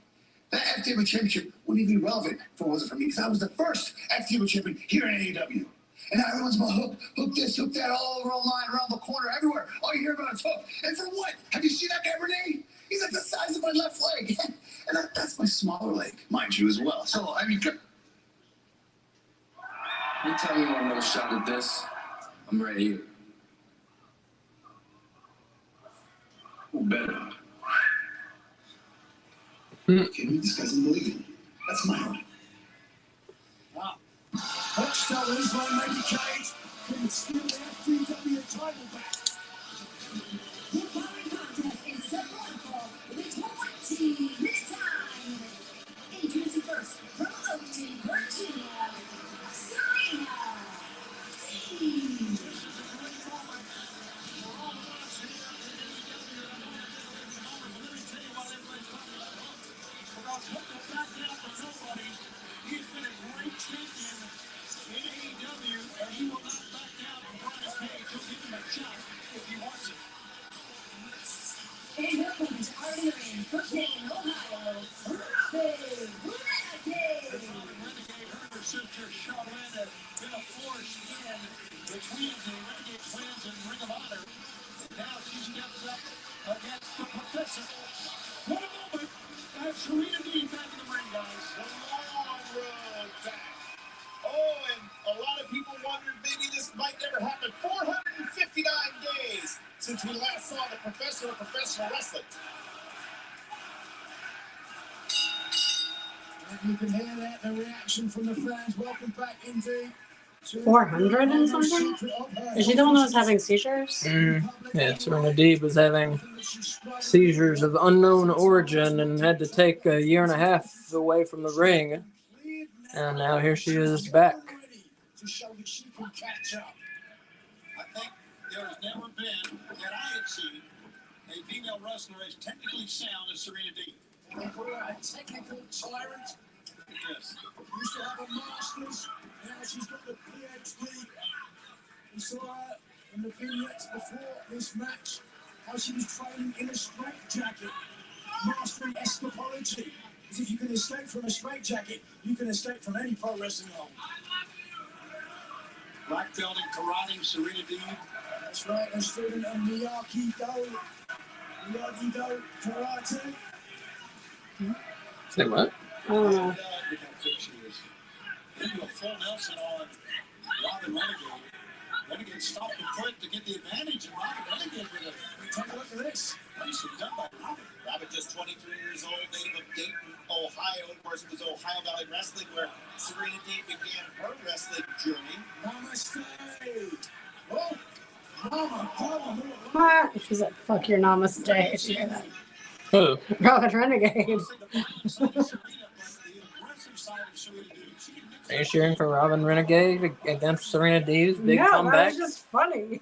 That FTW championship wouldn't even be relevant if it wasn't for me, because I was the first FTW champion here in AEW. And now everyone's about Hook, Hook this, Hook that, all over online, around the corner, everywhere. All you hear about is Hook. And for what? Have you seen that guy, Renee? He's like the size of my left leg. And that's my smaller leg, mind you, as well. So, I mean, Anytime you want another shot at this, I'm right here. Who better? kidding me? This guy's unbelievable. That's my line. Wow. Hook still is one, maybe Cage can steal the FTW title back. The following contest is set with 20-minute time. Introducing first from Oakton, Virginia, Serena T. He's been a great champion in AEW, and he will not back down from Brian Cage. He'll give him a shot if he wants it. And her opponent are in the ring from Dayton, Ohio, Robin Renegade. Renegade, her and her sister Charlotte have been a force in between the Renegade Twins and Ring of Honor. Now she steps up against the Professor. What a moment! That's Serena D back in the ring, guys. The long road back. Oh, and a lot of people wondered maybe this might never happen. 459 days since we last saw the Professor of professional wrestling. And you can hear that, the reaction from the fans. Welcome back, indeed. 400 and something? Is she the one that was having seizures? Yeah, Serena Deeb was having seizures of unknown origin and had to take a year and a half away from the ring. And now here she is back. To show that she can catch up. I think there has never been, that I have seen, a female wrestler as technically sound as Serena Deeb. They call her a technical tyrant. Yes. Used to have a master's, now she's got the PhD. We saw her in the vignettes before this match, how she was training in a straitjacket, mastering escapology. As if you can escape from a straitjacket, you can escape from any pro wrestling hold. Black belt in karate, Serena Deeb. That's right, a student of Miyagi-Do karate. Say what? I don't know. Into a full Nelson on Robin Renegade. Renegade stopped the foot to get the advantage, and Robin Renegade with a... Take a look at this. Nicely done by Robin. Robin, just 23 years old, native of Dayton, Ohio. Of course, it was Ohio Valley Wrestling where Serena Deeb began her wrestling journey. Namaste. Oh, mama. What? She's like, fuck your namaste. Did you hear that? Who? Robin Renegade. Are you cheering for Robin Renegade against Serena Deeb's big comeback? That was just funny.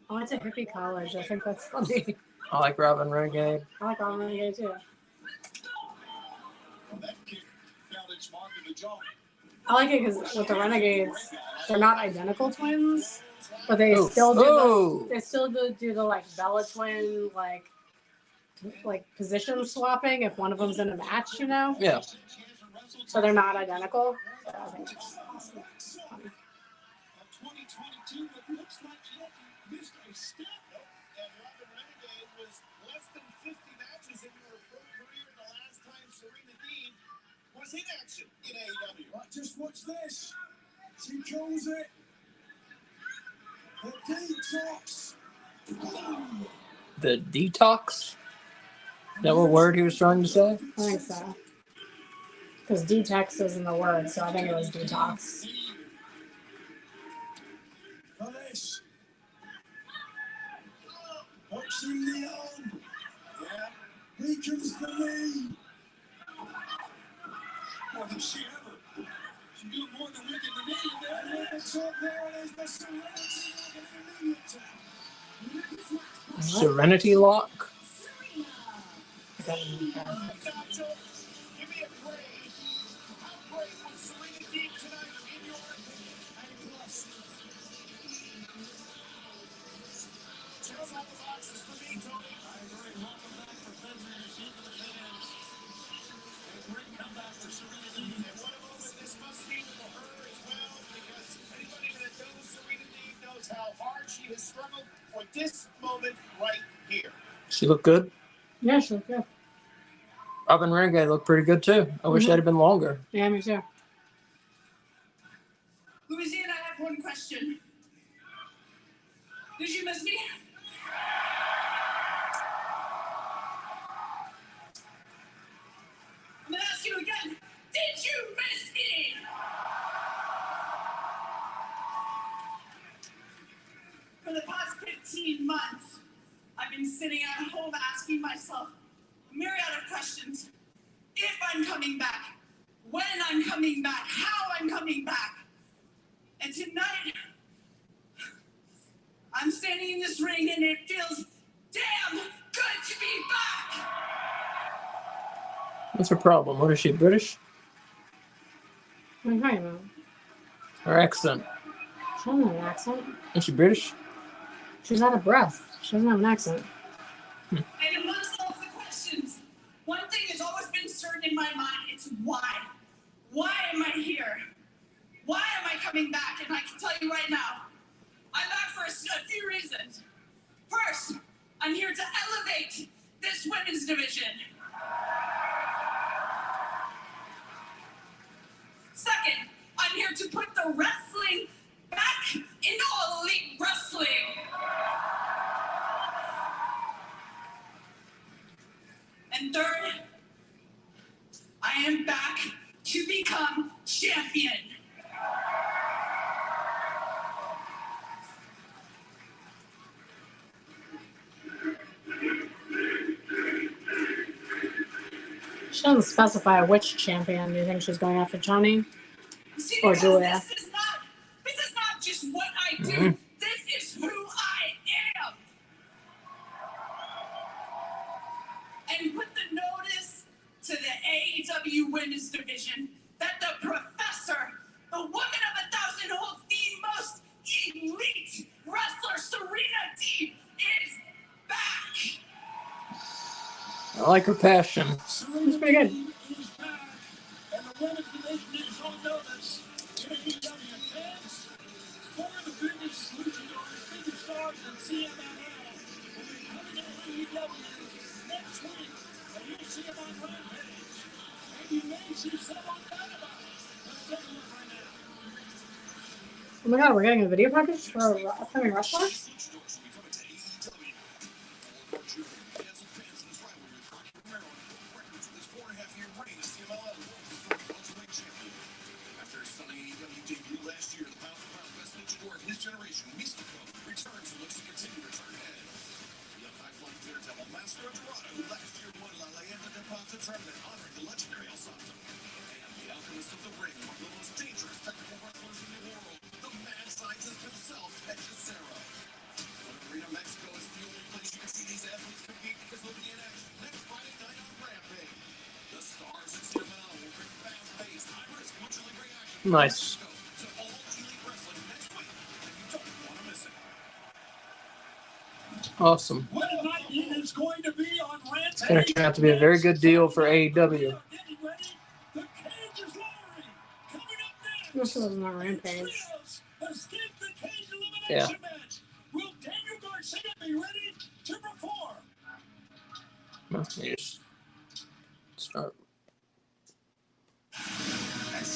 I went to hippie college. I think that's funny. I like Robin Renegade. I like Robin Renegade too. I like it because with the Renegades, they're not identical twins, but they still do the like Bella twin like position swapping if one of them's in a match, you know? Yeah. So they're not identical. So I think it's awesome. It's funny. 2022, but looks like you missed a step. And Robin Renegade was less than 50 matches in her pro career the last time Serena Deeb was in action in AEW. Right, just watch this. She calls it the detox. The detox? Is that what word he was trying to say? I think so. Because detox isn't the word, so I think it was detox. For this. Boxing the arm. Yeah. Weakens the knee. More than she ever. She do more than weaken the knee. And then it's up there and there's the serenity of an immediate. Serenity Lock? Give me a grade. How great was Serena Deeb tonight in your opinion? A+. Check out the boxes for me, Tony. I agree. Welcome back for February. Receive the fans. A great comeback for Serena Deeb. And what a moment this must be for her as well, because anybody that knows Serena Deeb knows how hard she has struggled for this moment right here. She looked good. Yeah, she looked good. Robin Renegade looked pretty good too. I wish that had been longer. Yeah, me too. Louisiana, I have one question. Did you miss me? I'm gonna ask you again. Did you miss me? For the past 15 months, I've been sitting at home asking myself a myriad of questions. If I'm coming back, when I'm coming back, how I'm coming back. And tonight, I'm standing in this ring and it feels damn good to be back. What's her problem? What is she, British? What are you talking about? Her accent. She doesn't have an accent. Is she British? She's out of breath. She doesn't have an accent. And amongst all the questions, one thing has always been certain in my mind. It's why. Why am I here? Why am I coming back? And I can tell you right now, I'm back for a few reasons. First, I'm here to elevate this women's division. Second, I'm here to put the wrestling back into all elite wrestling. And third, She doesn't specify which champion. Do you think she's going after Johnny See, or because Julia? this is not just what I do. This is who I am. And put the notice to the AEW Women's Division that the professor, the woman of 1,000 holds the most elite wrestler, Serena Deeb, is back. I like her passion. It's pretty good. And the women's division is on notice. AEW fans, four of the biggest luchadors, biggest stars in CMLL will be coming to AEW next week. And you'll see them on Rampage. And you may see some on Dynamite. Let's take a look right now. Oh my god, we're getting a video package for an upcoming wrestler? After his stunning AEW debut last year, the pound-for-pound best luchador of his generation, Mystico, returns and looks to continue to turn head. The high-flying Daredevil, Master of Dorado, who last year won La Leyenda de Plata tournament, honoring the legendary El Santo. And the alchemist of the ring, one of the most dangerous technical wrestlers in the world, the mad scientist himself, Hechicero. Arena Mexico is the only place you can see these athletes compete because they'll be in action next Friday night on Rampage. The stars of CML will bring fast-paced, high-risk, mutually great action. Nice. To all elite wrestling next week, and you don't want to miss it. Awesome. What a night it is going to be on Rampage. It's going to turn out to be a very good deal for AEW. Getting ready. The cage is lowering. Coming up next. This wasn't on Rampage. Escape the cage elimination Yeah. match. Will Daniel Garcia be ready to perform? Well, you just start.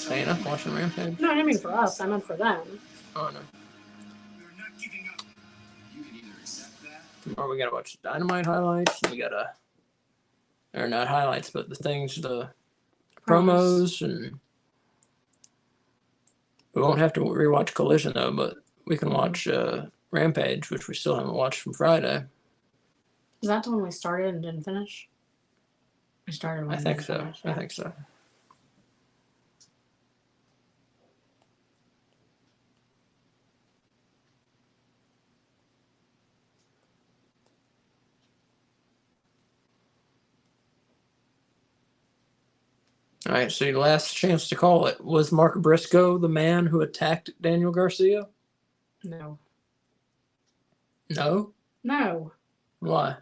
Dana watching Rampage. No, I didn't mean for us. I meant for them. Oh no. We're not giving up. You can either accept that. Tomorrow we gotta watch Dynamite highlights. We gotta, or not highlights, but the things, the promos, and we won't have to rewatch Collision though. But we can watch Rampage, which we still haven't watched from Friday. Is that the one we started and didn't finish? We started one I and think didn't so. finish, I yeah. think so. All right, so your last chance to call it. Was Mark Briscoe the man who attacked Daniel Garcia? No. No? No. Why?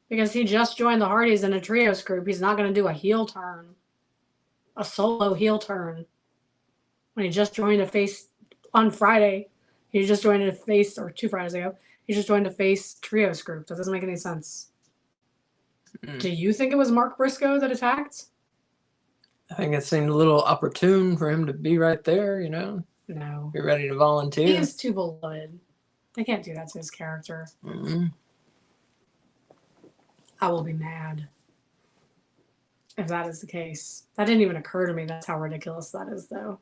Because he just joined the Hardys in a trios group. He's not going to do a heel turn. A solo heel turn. When he just joined a face on Friday. He just joined a face, or 2 Fridays ago. He just joined a face trios group. That doesn't make any sense. Do you think it was Mark Briscoe that attacked? I think it seemed a little opportune for him to be right there, you know? No. Be ready to volunteer. He is too beloved. They can't do that to his character. I will be mad if that is the case. That didn't even occur to me. That's how ridiculous that is, though.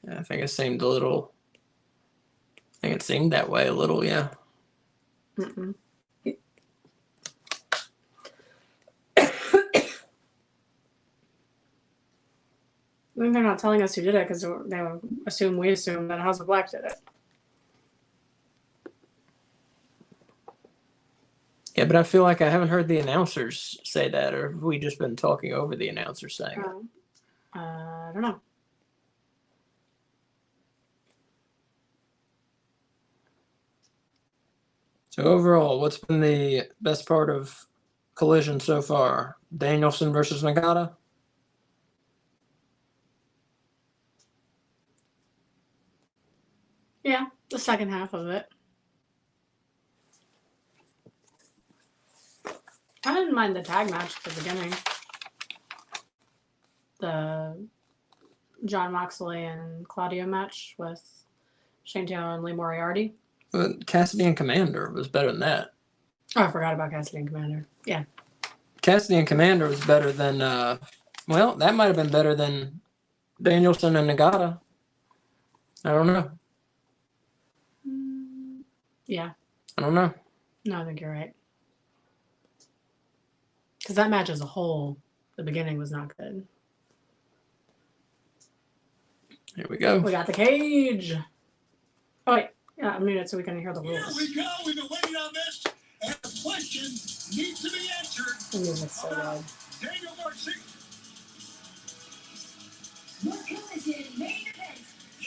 Yeah, I think it seemed a little. I think it seemed that way a little, yeah. Mm-mm. I think they're not telling us who did it because they assume we assume that House of Black did it. Yeah, but I feel like I haven't heard the announcers say that, or have we just been talking over the announcers saying it? I don't know. So overall, what's been the best part of Collision so far? Danielson versus Nagata? Yeah, the second half of it. I didn't mind the tag match at the beginning. The John Moxley and Claudio match with Shane Taylor and Lee Moriarty. But Cassidy and Commander was better than that. Oh, I forgot about Cassidy and Commander. Yeah. Cassidy and Commander was better than, well, that might have been better than Danielson and Nagata. I don't know. Yeah. I don't know. No, I think you're right. Because that match as a whole, the beginning was not good. Here we go. We got the cage. Oh, wait. Yeah, I'm muted so we can hear the rules. Here we go. We've been waiting on this. And a question needs to be answered. The music's so loud. Daniel Garcia. The Collision main event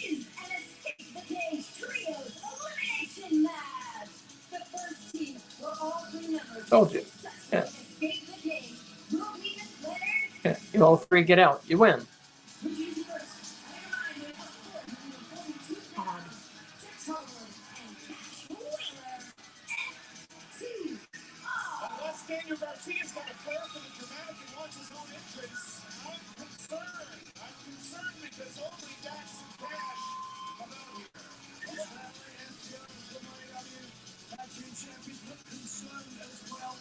is an Escape the Cage Trios elimination match. The first team, where all 3 members Told you. successfully escape the cage, will be declared. Yeah, you all 3 get out. You win. Who's easy first? Remind me of 442 pounds. Tex Holland and Cash Wheeler. F2. Unless Daniel Garcia's got a flair for the dramatic and wants his own entrance, I'm concerned. I'm concerned because only Dax and Cash come out here. Tag team champions look concerned as well.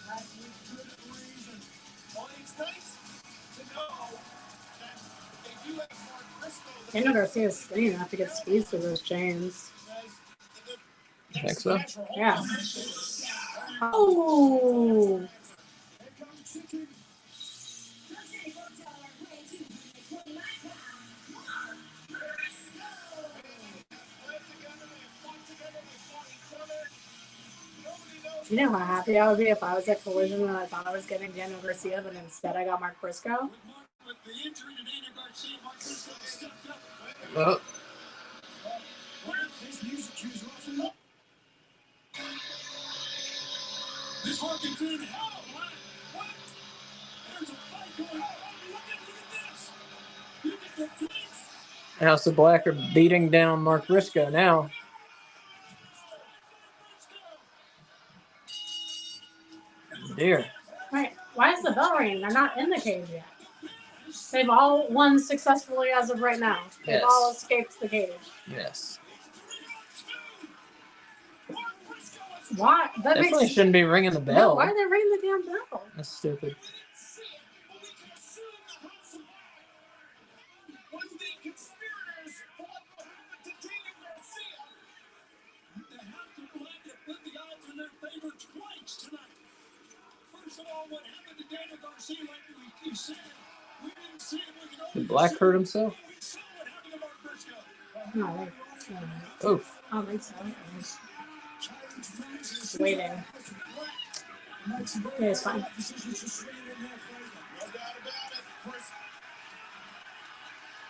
And with good reason. Well, it's nice to know that they do have Mark Briscoe. Daniel Garcia is skinny enough to get squeezed through those chains. You think so? Yeah. Oh! Jose Portela weighing 229 pounds. Mark Briscoe. You know how happy I would be if I was at Collision and I thought I was getting Daniel Garcia, but instead I got Mark Briscoe? With the injury to Daniel Garcia, Mark Briscoe stepped up. Oh, This music cues are off and up. This harkens in hell. What? There's a fight going on. Look at this. Look at the flames. House of Black are beating down Mark Briscoe now. Dear. Right. Why is the bell ringing? They're not in the cage yet. They've all won successfully as of right now. They've Yes. all escaped the cage. Yes. Why? That Definitely makes shouldn't be ringing the No, bell. why are they ringing the damn bell? That's stupid. Was the conspirators for what happened to Daniel Garcia? They have to believe that put the odds in their favor twice tonight. First of all, what happened to Daniel Garcia, like we said, we didn't see it with an Did Black hurt himself? We saw what happened to Mark Briscoe. No, Oof. I don't think so. Just waiting. Yeah, it's fine. No doubt about it. Of course,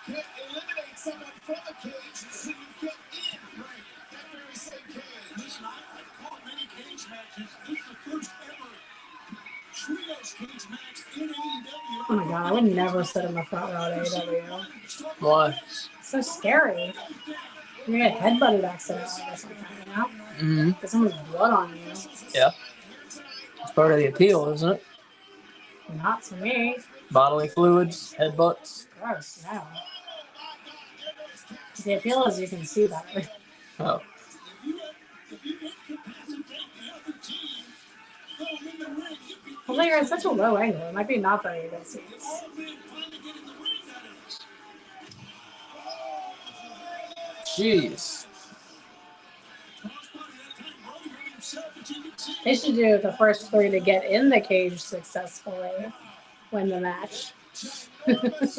can't eliminate someone from the cage until you get in that very same cage. Listen, I've caught many cage matches. This is the first ever trios cage match in AEW. Oh my god, I would never sit in the front row at AEW. Why? It's so scary. You get headbutted accidentally or something, you know? Mm-hmm. Get someone's blood on you. Yeah. It's part of the appeal, isn't it? Not to me. Bodily fluids, headbutts. Gross, no. The appeal is you can see better. Oh. Well, they're at such a low angle. It might be not very good seats. Jeez. They should do the first 3 to get in the cage successfully win the match. Dax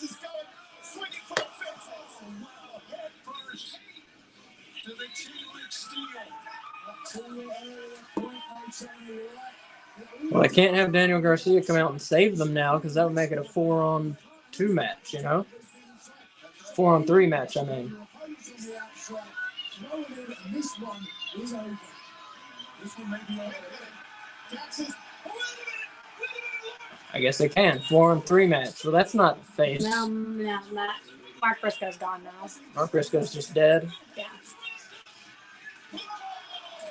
is going swinging for the fences. Head first to the chain link steel. Well, I can't have Daniel Garcia come out and save them now because that would make it a 4-on-2 match, you know? 4-on-3 match, I mean. This one is over. This one may be over. Dax is. I guess they can. 4-on-3 match. Well, that's not face. No. Mark Briscoe's gone now. Mark Briscoe's just dead. Yeah.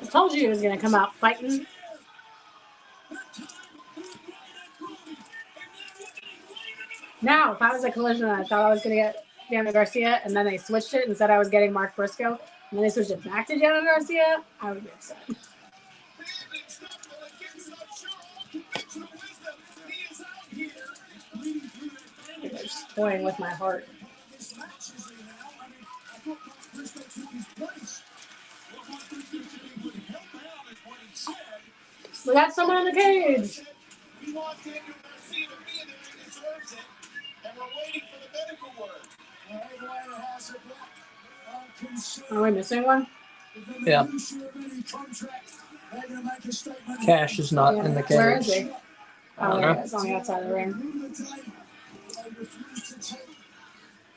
I told you he was going to come out fighting. Now, if I was at Collision and I thought I was going to get Daniel Garcia, and then they switched it and said I was getting Mark Briscoe, and then they switched it back to Daniel Garcia, I would be upset. They're just toying with my heart. We got someone in the cage. We want Daniel Garcia to be there. He deserves it. And we're waiting for the medical word. Are we missing one? Yeah. Cash is not in the cage. Where is he? I Oh, don't there know. he is on the outside of the ring.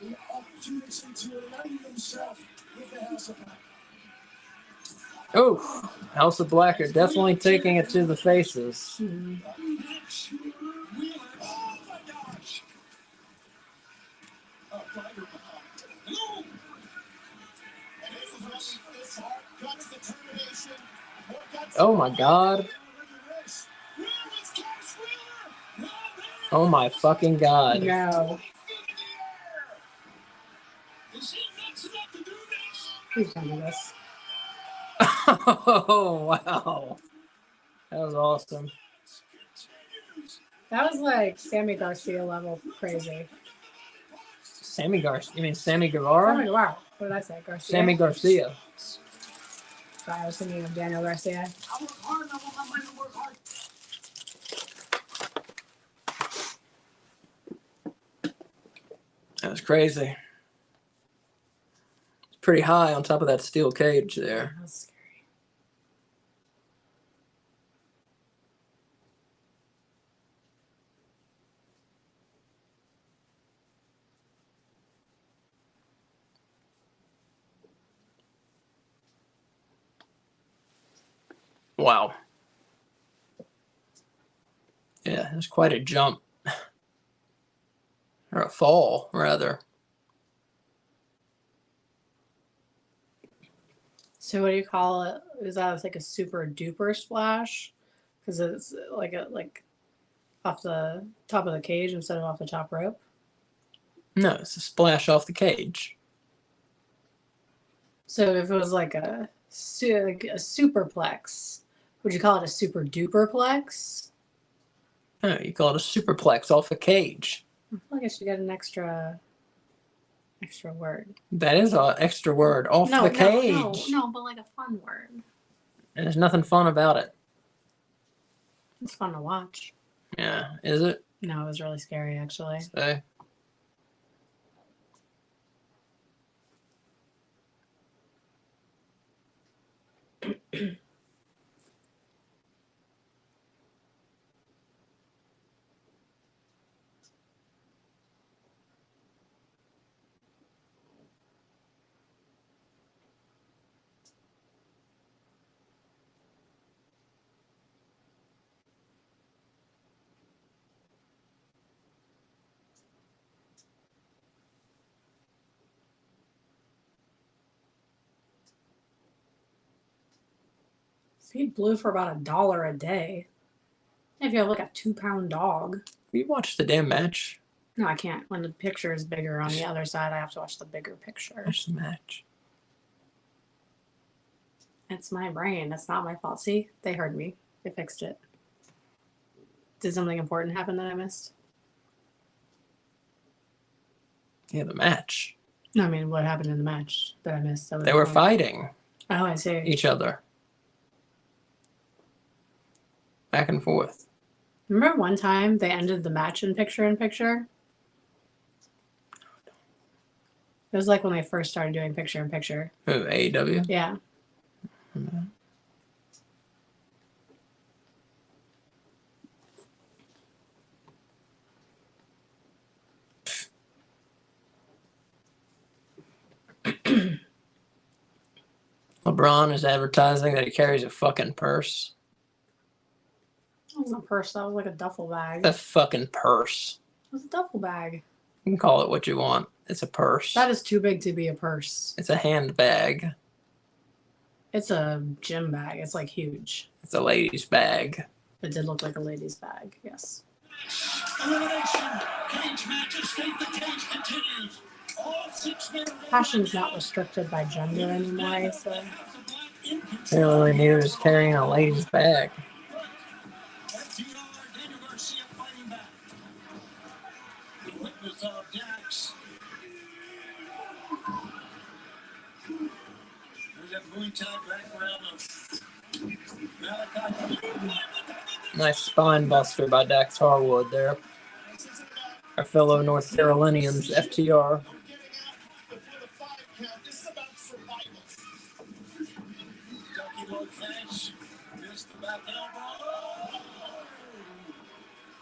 The opportunity to align themselves with the House of Black. Oh, House of Black are definitely taking it to the faces. Oh my gosh! Oh, Tiger Bob. And this is what this heart, guts, determination. More guts. Oh my God. Oh my fucking God. No. Is he nuts enough to do this? Please don't do this. Oh, wow. That was awesome. That was like Sammy Garcia level crazy. Sammy Garcia. You mean Sammy Guevara? Sammy Guevara. What did I say? Garcia? Sammy Garcia. Sorry, I was thinking of Daniel Garcia. I work hard, I want my money to work hard. That was crazy. It's pretty high on top of that steel cage there. That was scary. Wow. Yeah, it was quite a jump. Or a fall, rather. So what do you call it? Is that like a super duper splash? Because it's like off the top of the cage instead of off the top rope. No, it's a splash off the cage. So if it was like a superplex, would you call it a super duperplex? No, you call it a superplex off the cage. I feel like I should get an extra word. That is an extra word, off the cage. No, but like a fun word. And there's nothing fun about it. It's fun to watch. Yeah, is it? No, it was really scary actually. So, Feed blue for about $1 a day. If you have like a 2-pound dog. you watched the damn match. No, I can't. When the picture is bigger on the other side, I have to watch the bigger picture. Watch the match. It's my brain. That's not my fault. See, they heard me. They fixed it. Did something important happen that I missed? Yeah, the match. No, I mean, what happened in the match that I missed? That was They were important. fighting Oh, I see. each other. Back and forth. Remember one time they ended the match in picture? It was like when they first started doing picture. Who, AEW? Yeah. Mhm. LeBron is advertising that he carries a fucking purse. It wasn't a purse. That was like a duffel bag. A fucking purse. It was a duffel bag. You can call it what you want. It's a purse. That is too big to be a purse. It's a handbag. It's a gym bag. It's like huge. It's a lady's bag. It did look like a lady's bag. Yes. Elimination. Cage match. Escape the cage continues. All 6 men. Fashion's not restricted by gender anymore, so. Apparently neither is carrying a lady's bag. FTR, Daniel Garcia fighting back. The witness of Dax. There's that Muay Thai background of Malachi. Nice spine buster by Dax Harwood there. Our fellow North Carolinians, FTR. This is about survival.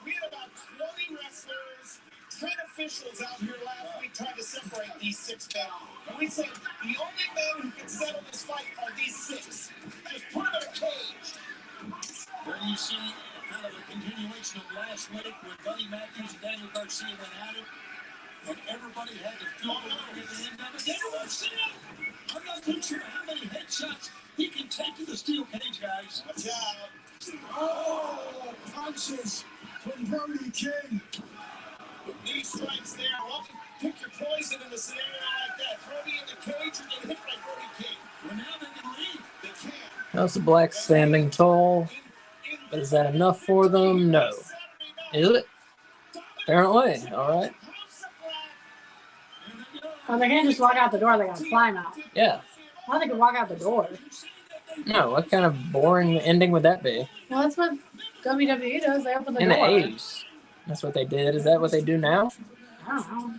We had about 20 wrestlers, 10 officials out here last week trying to separate these 6 men. And we said the only men who can settle this fight are these 6. Just put them in a cage. There you see kind of a continuation of last week when Buddy Matthews and Daniel Garcia went at it. And everybody had to feel the way at the end of it. Daniel Garcia! I'm not too sure how many headshots he can take to the steel cage, guys. Watch out. Oh, punches from Brody King. Knee strikes there. Well, pick your poison in a scenario like that. Brody in the cage or get hit by Brody King. Well, now they can leave. They can. How's the Black standing tall? But is that enough for them? No. Is it? Apparently. All right. Well, they can't just walk out the door. They gotta climb out. Yeah. Well, they can walk out the door. No, what kind of boring ending would that be? Well, that's what WWE does. They open the In the door. 80s. That's what they did. Is that what they do now? I don't know.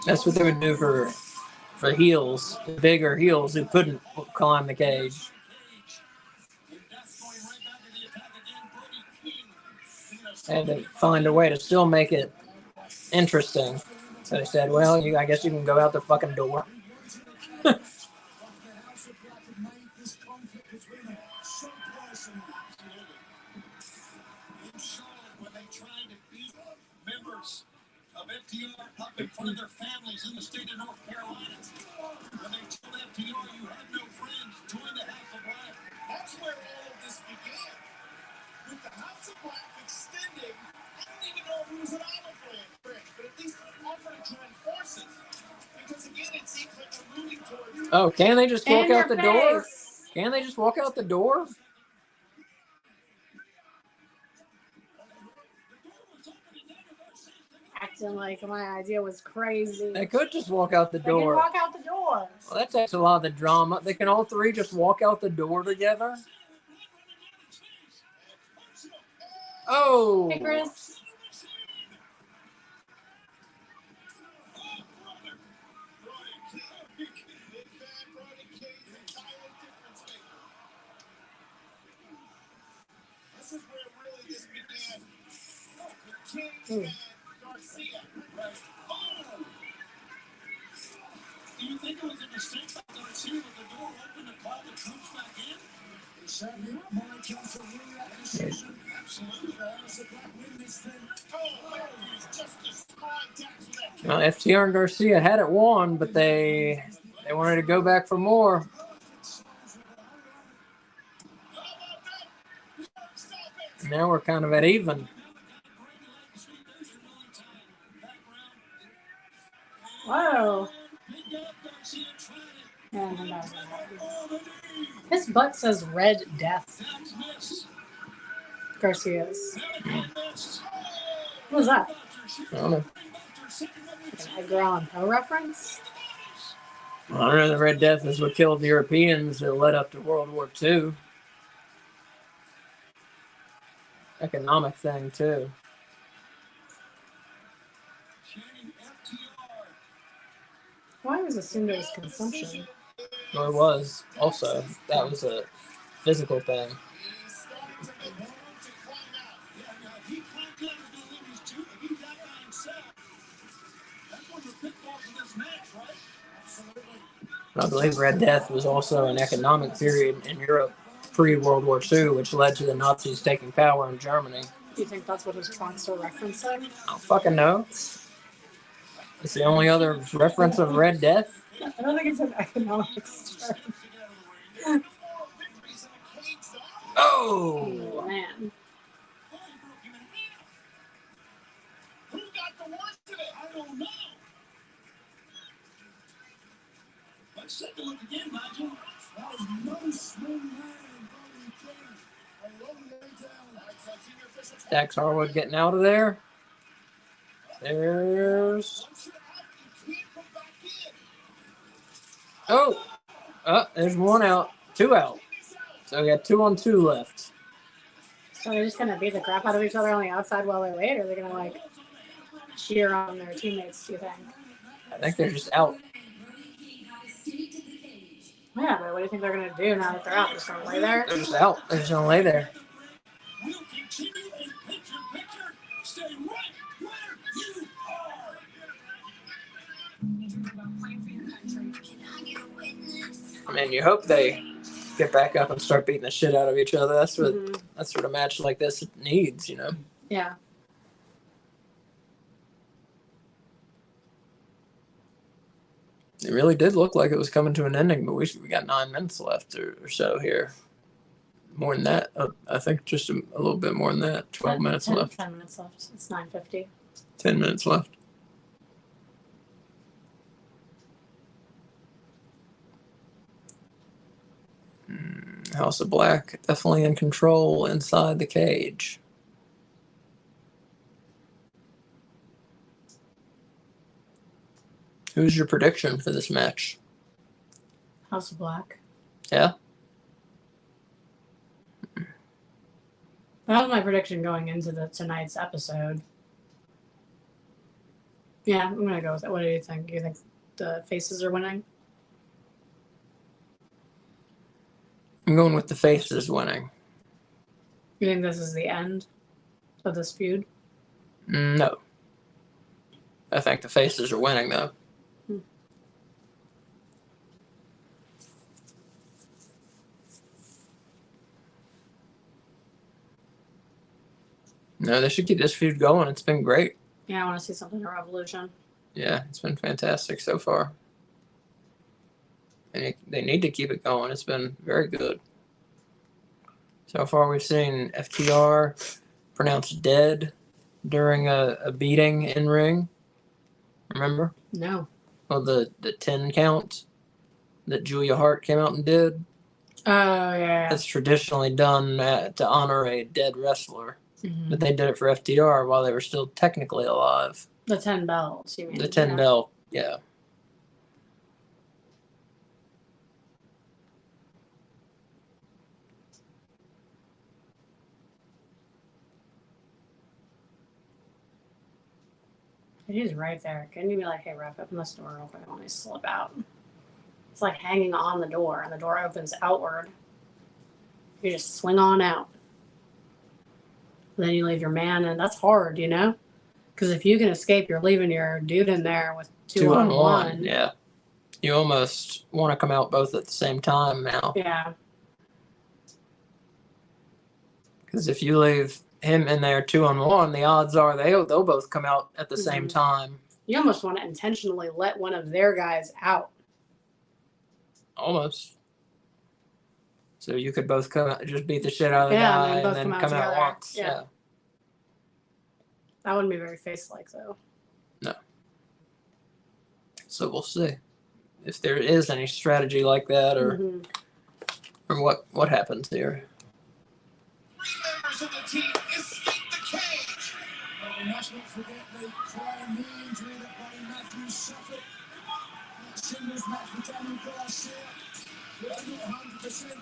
That's what they would do for heels, bigger heels who couldn't climb the cage. And to find a way to still make it interesting. So they said, well, I guess you can go out the fucking door. Of FTR up in front of their families in the state of North Carolina. When they told FTR, you have no friends, join the House of Black. That's where all of this began. With the House of Black extending, I don't even know if it was an olive branch, but at least offered to join forces. Because again, it seems like we're moving towards... Oh, can they just walk In out your the door? face. Can they just walk out the door? Acting like my idea was crazy. They could just walk out the They can door. walk out the door. Well, that takes a lot of the drama. They can all three just walk out the door together. Oh. Hey, Chris. This is where really this began. With King and Garcia. Right. Oh! Do you think it was a mistake by Garcia with the door open to call the troops back in? It certainly might come to win that decision. Absolutely. As a Black win this thing. Oh, it's just a strong tax with that. Well, FTR and Garcia had it won, but they wanted to go back for more. Now we're kind of at even. Whoa. No. His butt says Red Death. Garcia's. What was that? I don't know. An Edgar Allan Poe reference? I don't know. The Red Death is what killed the Europeans that led up to World War II. Economic thing, too. Well, I always assumed it was consumption. Or it was also. That was a physical thing. I believe Red Death was also an economic period in Europe pre-World War II, which led to the Nazis taking power in Germany. Do you think that's what his trunks are referencing? I don't fucking know. It's the only other reference of Red Death. I don't think it's an economics term. Oh! Man. Who got the worst of it? I don't know. Let's take a look again, Nigel. That was no small man in Brody King. A long way down. Dax Harwood getting out of there. There's... Oh, there's one out, two out. So we got 2-on-2 left. So they're just gonna beat the crap out of each other on the outside while they wait, or are they gonna like cheer on their teammates? Do you think? I think they're just out. Yeah, but what do you think they're gonna do now that they're out? Just gonna lay there? They're just out. They're just gonna lay there. We'll continue a picture. Stay right where you are. I mean, you hope they get back up and start beating the shit out of each other. That's what a match like this needs, you know. Yeah. It really did look like it was coming to an ending, but we got 9 minutes left or so here. More than that, I think just a little bit more than that. 12 minutes left. 10 minutes left. It's 9:50. 10 minutes left. House of Black definitely in control inside the cage. Who's your prediction for this match? House of Black. Yeah? That was my prediction going into tonight's episode. Yeah, I'm gonna go with it. What do you think? You think the faces are winning? I'm going with the faces winning. You think this is the end of this feud? No. I think the faces are winning, though. No, they should keep this feud going. It's been great. Yeah, I want to see something in Revolution. Yeah, it's been fantastic so far. And they need to keep it going. It's been very good. So far, we've seen FTR pronounced dead during a beating in ring. Remember? No. Well, the 10 count that Julia Hart came out and did. Oh, yeah. That's traditionally done to honor a dead wrestler. Mm-hmm. But they did it for FTR while they were still technically alive. The 10 bells, you mean? The 10 bell, yeah. He's right there. Can you be like, hey, ref, open this door real quick? I want to slip out. It's like hanging on the door, and the door opens outward. You just swing on out. Then you leave your man, and that's hard, you know? Because if you can escape, you're leaving your dude in there with two on one. Yeah. You almost want to come out both at the same time now. Yeah. Because if you leave him in there 2-on-1, the odds are they'll both come out at the same time. You almost want to intentionally let one of their guys out. Almost. So you could both come out, just beat the shit out of the guy and then come out once. Yeah. That wouldn't be very face-like, though. No. So we'll see if there is any strategy like that, or what happens here. 3 members of the team escape the cage. We must not forget the prior knee injury that Buddy Matthews suffered. That singles match with Daniel Garcia. We're not 100%.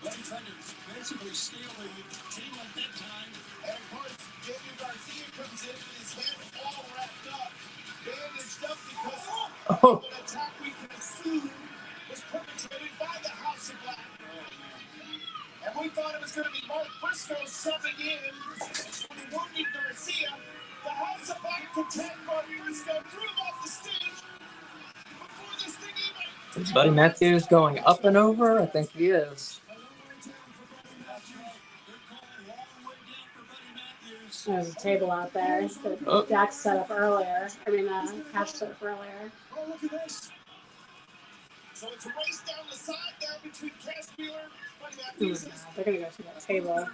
Buddy Thunder's basically stealing the team at that time. And of course, Daniel Garcia comes in with his head all wrapped up, bandaged up because of an attack we can assume was perpetrated by the House of Black. And we thought it was going to be Mark Briscoe subbing in when he wounded Garcia. The House of Black attacked Mark Briscoe, threw him off the stage before this thing even... Is Buddy Matthews going up and over? I think he is. There's a table out there that Dax set up earlier. Cash set up earlier. Oh, look at this. So it's a race down the side there between Cash Wheeler and Buddy Matthews. They're going to go to that table. Garcia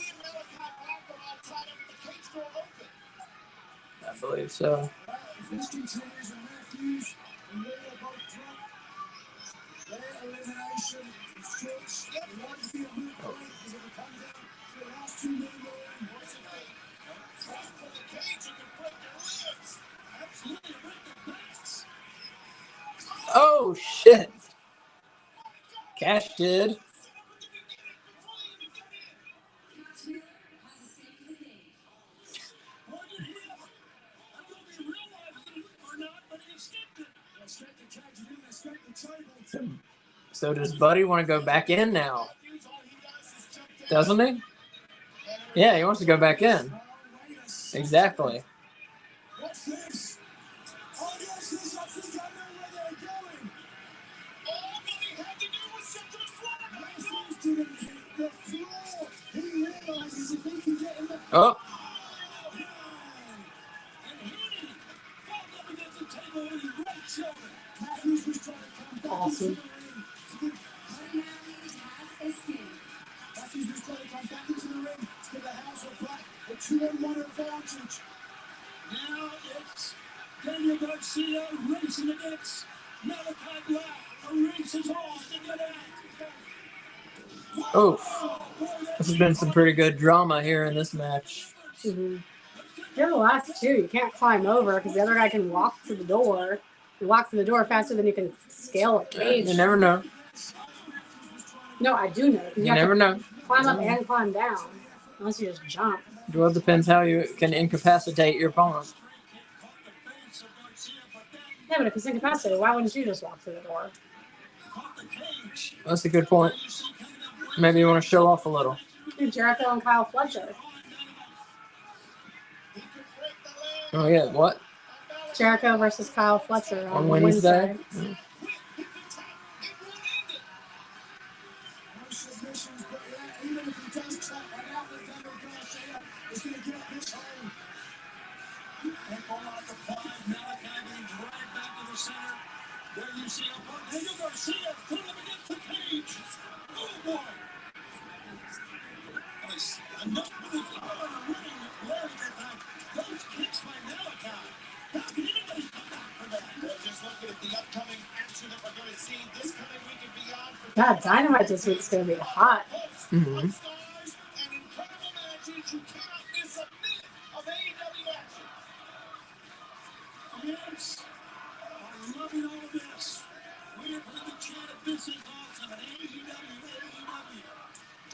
and Malachi Black are outside of the cage door open. I believe so. If this continues and Matthews and Wheeler both drop, their elimination is short. It won't be a moot point because it will come down to the last 2 men going. Thrust from the cage, you can break their ribs. Absolutely, break the backs. Oh, shit. Cash did. So does Buddy want to go back in now? Doesn't he? Yeah, he wants to go back in. Exactly. What's this? Oh, yes, this, I think I know where they're going. All they had to do was set to the floor. Matthews didn't hit the floor. He realizes if he can get in the Oh, Matthews was trying to come back Awesome. into the ring to give Matthews was trying to come back into the ring to give the House of Black a 2-on-1 advantage. Now it's Daniel Garcia racing against Malachi Black. The race is on to get out. oof. This has been some pretty good drama here in this match. Mm-hmm. You're the last two. You can't climb over because the other guy can walk to the door. You walk to the door faster than you can scale a cage. You never know. No, I do know. You have never to know. climb up and climb down. Unless you just jump. Well, it depends how you can incapacitate your opponent. Yeah, but if it's incapacitated, why wouldn't you just walk through the door? That's a good point. Maybe you want to show off a little. Jericho and Kyle Fletcher. Oh, yeah. What? Jericho versus Kyle Fletcher On Wednesday? No submissions, but yeah, even if he does tap one out with Daniel Garcia, he's going to get this home. Ankle lock applied. Malachi being dragged back to the center. There you see Daniel Garcia put him against the cage. Oh boy. Enough moves on a winning Larry that time. Those kicks by Malachi. How can anybody come back from that? Well, just looking at the upcoming action that we're going to see this coming week and beyond. God, Dynamite this week's going to be hot. Mm-hmm. Stars and incredible matches. You cannot miss a minute of AEW action. Yes. I'm loving all of this. We have heard the chant of this is awesome at AEW.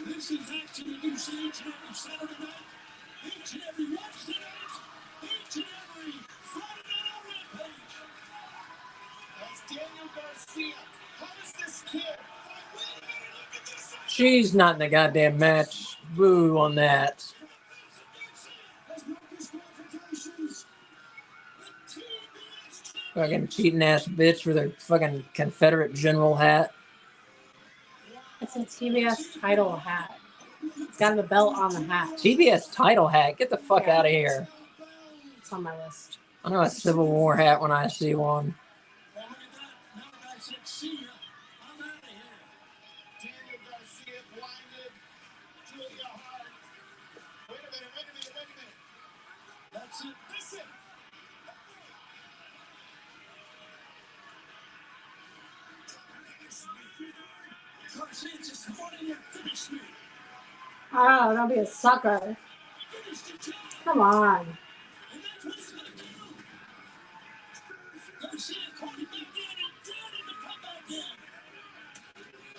This is action that you see each and every Saturday night, each and every Wednesday night, each and every Friday night on Rampage. That's Daniel Garcia. How does this kid? Wait a minute, look at this. She's not in the goddamn match. Boo on that. There's no disqualifications. Fucking cheating ass bitch with her fucking Confederate general hat. It's a TBS title hat. It's got the belt on the hat. TBS title hat. Get the fuck Yeah. out of here. It's on my list. I know a Civil War hat when I see one. Oh, look at that. Now the guy said, see ya. I'm out of here. Daniel Garcia blinded Julia Hart. Wait a minute. That's it. Listen. Garcia just wanted to finish me. Oh, don't be a sucker. Come on. And that's what he's going to do. Garcia caught him again and dared him to come back in.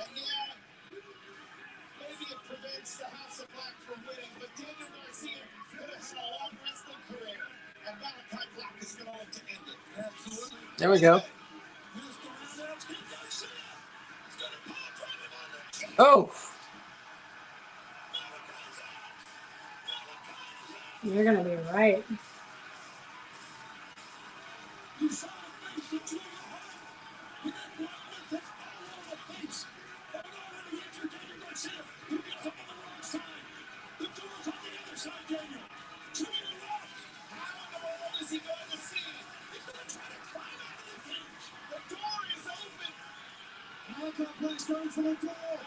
And yeah, maybe it prevents the House of Black from winning, but Daniel Garcia could have had a long wrestling career, and Malachi Black is going to look to end it. Absolutely. There we go. Oh. You're going to be right. You saw the face of Julia Hart. With that blood with that power on the face. And already injured Daniel Garcia, who gets up on the wrong side. The door's on the other side, Daniel. To your left. How in the world is he going to see? He's going to try to climb out of the cage. The door is open. Malachi Black's going for the door.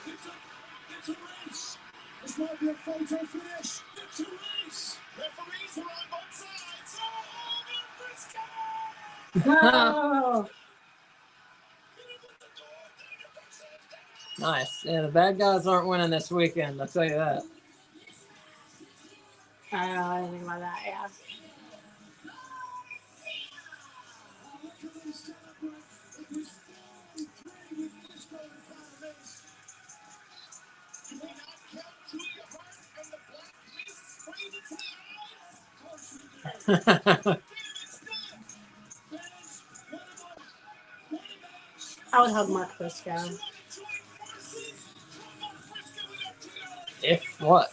It's a race. This might be a photo finish. It's a race. Referees are on both sides. Oh, Briscoe! No. Nice. Yeah, the bad guys aren't winning this weekend. I'll tell you that. I don't know anything about that, yeah. I would hug Mark Briscoe. If what?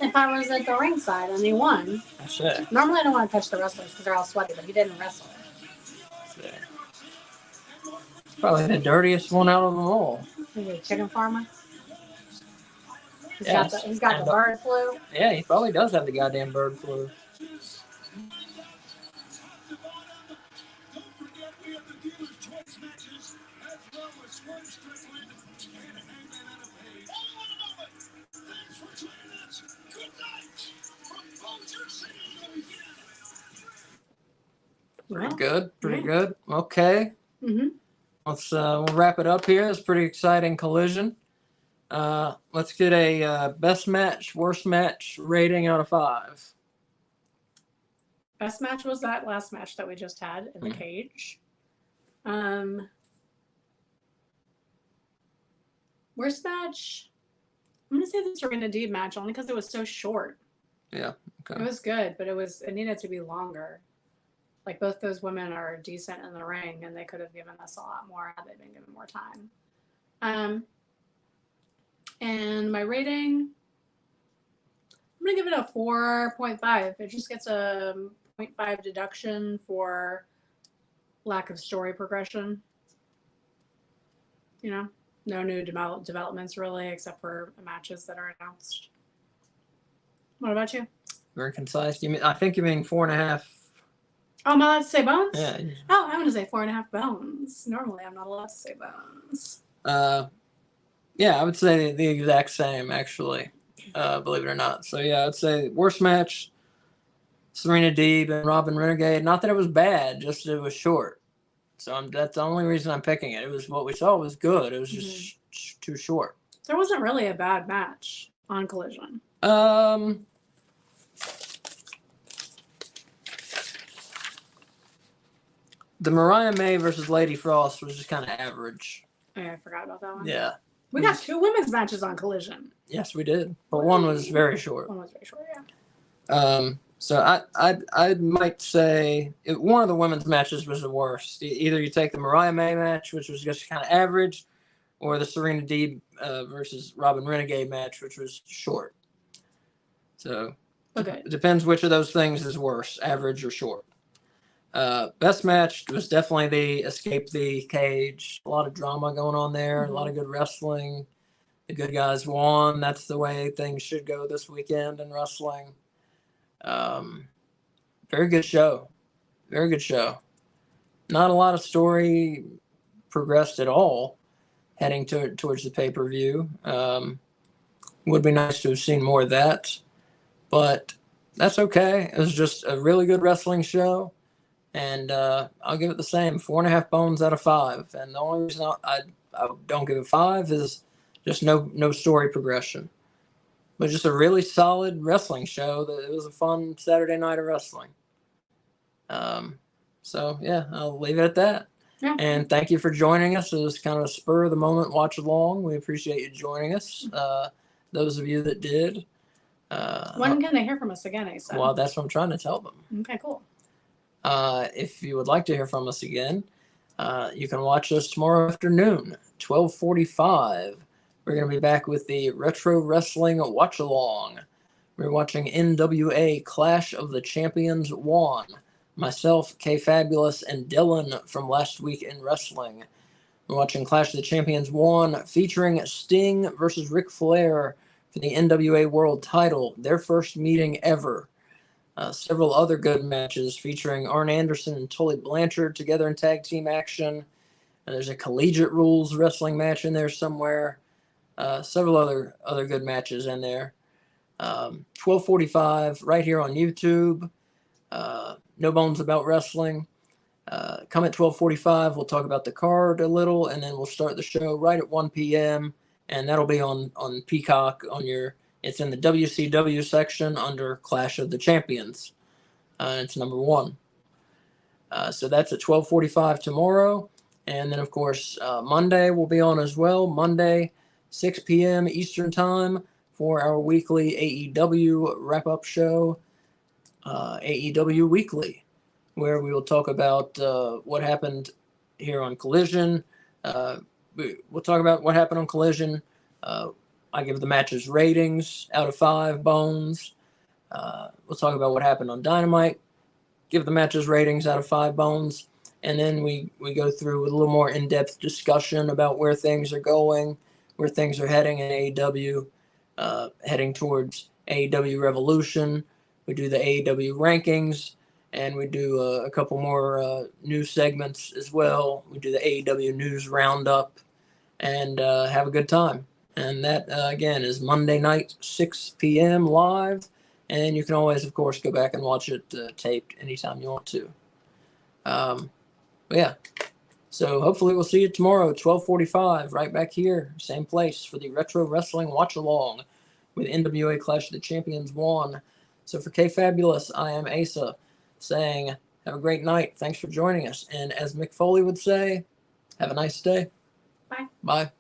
If I was at the ringside and he won. That's it. Normally I don't want to touch the wrestlers because they're all sweaty, but he didn't wrestle. Yeah. Probably the dirtiest one out of them all. He's a chicken farmer. He's Yes. got the bird flu. Yeah, he probably does have the goddamn bird flu. Pretty good. Pretty good. Okay. Mm-hmm. Let's we'll wrap it up here. It's a pretty exciting collision. Let's get a best match, worst match rating out of 5. Best match was that last match that we just had in the cage. Worst match, I'm gonna say the Serena Deeb match only because it was so short. Yeah. Okay. It was good, but it needed to be longer. Like both those women are decent in the ring, and they could have given us a lot more had they been given more time. And my rating, I'm gonna give it a 4.5. It just gets a 0.5 deduction for lack of story progression. You know, no new developments really, except for matches that are announced. What about you? Very concise. I think you mean 4.5. Oh, am I allowed to say bones? Yeah. Oh, I'm going to say 4.5 bones. Normally, I'm not allowed to say bones. Yeah, I would say the exact same, actually, believe it or not. So, yeah, I'd say worst match, Serena Deeb and Robin Renegade. Not that it was bad, just it was short. So that's the only reason I'm picking it. It was what we saw was good. It was just too short. There wasn't really a bad match on Collision. The Mariah May versus Lady Frost was just kind of average. Oh, yeah, I forgot about that one. Yeah. We got 2 women's matches on Collision. Yes, we did. But one was very short. One was very short, yeah. So I might say one of the women's matches was the worst. Either you take the Mariah May match, which was just kind of average, or the Serena Deeb versus Robin Renegade match, which was short. So Okay. it depends which of those things is worse, average or short. Best match was definitely the Escape the Cage. A lot of drama going on there, a lot of good wrestling. The good guys won. That's the way things should go this weekend in wrestling. Very good show. Very good show. Not a lot of story progressed at all heading towards the pay-per-view. Would be nice to have seen more of that, but that's okay. It was just a really good wrestling show. And I'll give it the same, 4.5 bones out of 5. And the only reason I don't give it 5 is just no story progression. But just a really solid wrestling show. It was a fun Saturday night of wrestling. So, yeah, I'll leave it at that. Yeah. And thank you for joining us. It was kind of a spur of the moment watch along. We appreciate you joining us. Those of you that did. When can they hear from us again, Asa? Well, that's what I'm trying to tell them. Okay, cool. If you would like to hear from us again, you can watch us tomorrow afternoon, 12:45. We're going to be back with the Retro Wrestling Watch-Along. We're watching NWA Clash of the Champions 1. Myself, Kay Fabulous, and Dylan from Last Week in Wrestling. We're watching Clash of the Champions 1 featuring Sting versus Ric Flair for the NWA World title, their first meeting ever. Several other good matches featuring Arn Anderson and Tully Blanchard together in tag team action. There's a collegiate rules wrestling match in there somewhere. Several other good matches in there. 12:45 right here on YouTube. No Bones About Wrestling. Come at 12:45. We'll talk about the card a little, and then we'll start the show right at 1 p.m. And that'll be on Peacock on your. It's in the WCW section under Clash of the Champions. It's number 1. So that's at 12:45 tomorrow. And then, of course, Monday will be on as well. Monday, 6 p.m. Eastern Time for our weekly AEW wrap-up show. AEW Weekly, where we will talk about what happened here on Collision. We'll talk about what happened on Collision. I give the matches ratings out of 5 bones. We'll talk about what happened on Dynamite. Give the matches ratings out of 5 bones. And then we go through with a little more in-depth discussion about where things are going, where things are heading in AEW, heading towards AEW Revolution. We do the AEW rankings, and we do a couple more news segments as well. We do the AEW news roundup, and have a good time. And that, again, is Monday night, 6 p.m. live. And you can always, of course, go back and watch it taped anytime you want to. But yeah, so hopefully we'll see you tomorrow, 12:45, right back here, same place for the Retro Wrestling Watch-Along with NWA Clash of the Champions 1. So for Kay Fabulous, I am Asa, saying have a great night. Thanks for joining us. And as Mick Foley would say, have a nice day. Bye. Bye.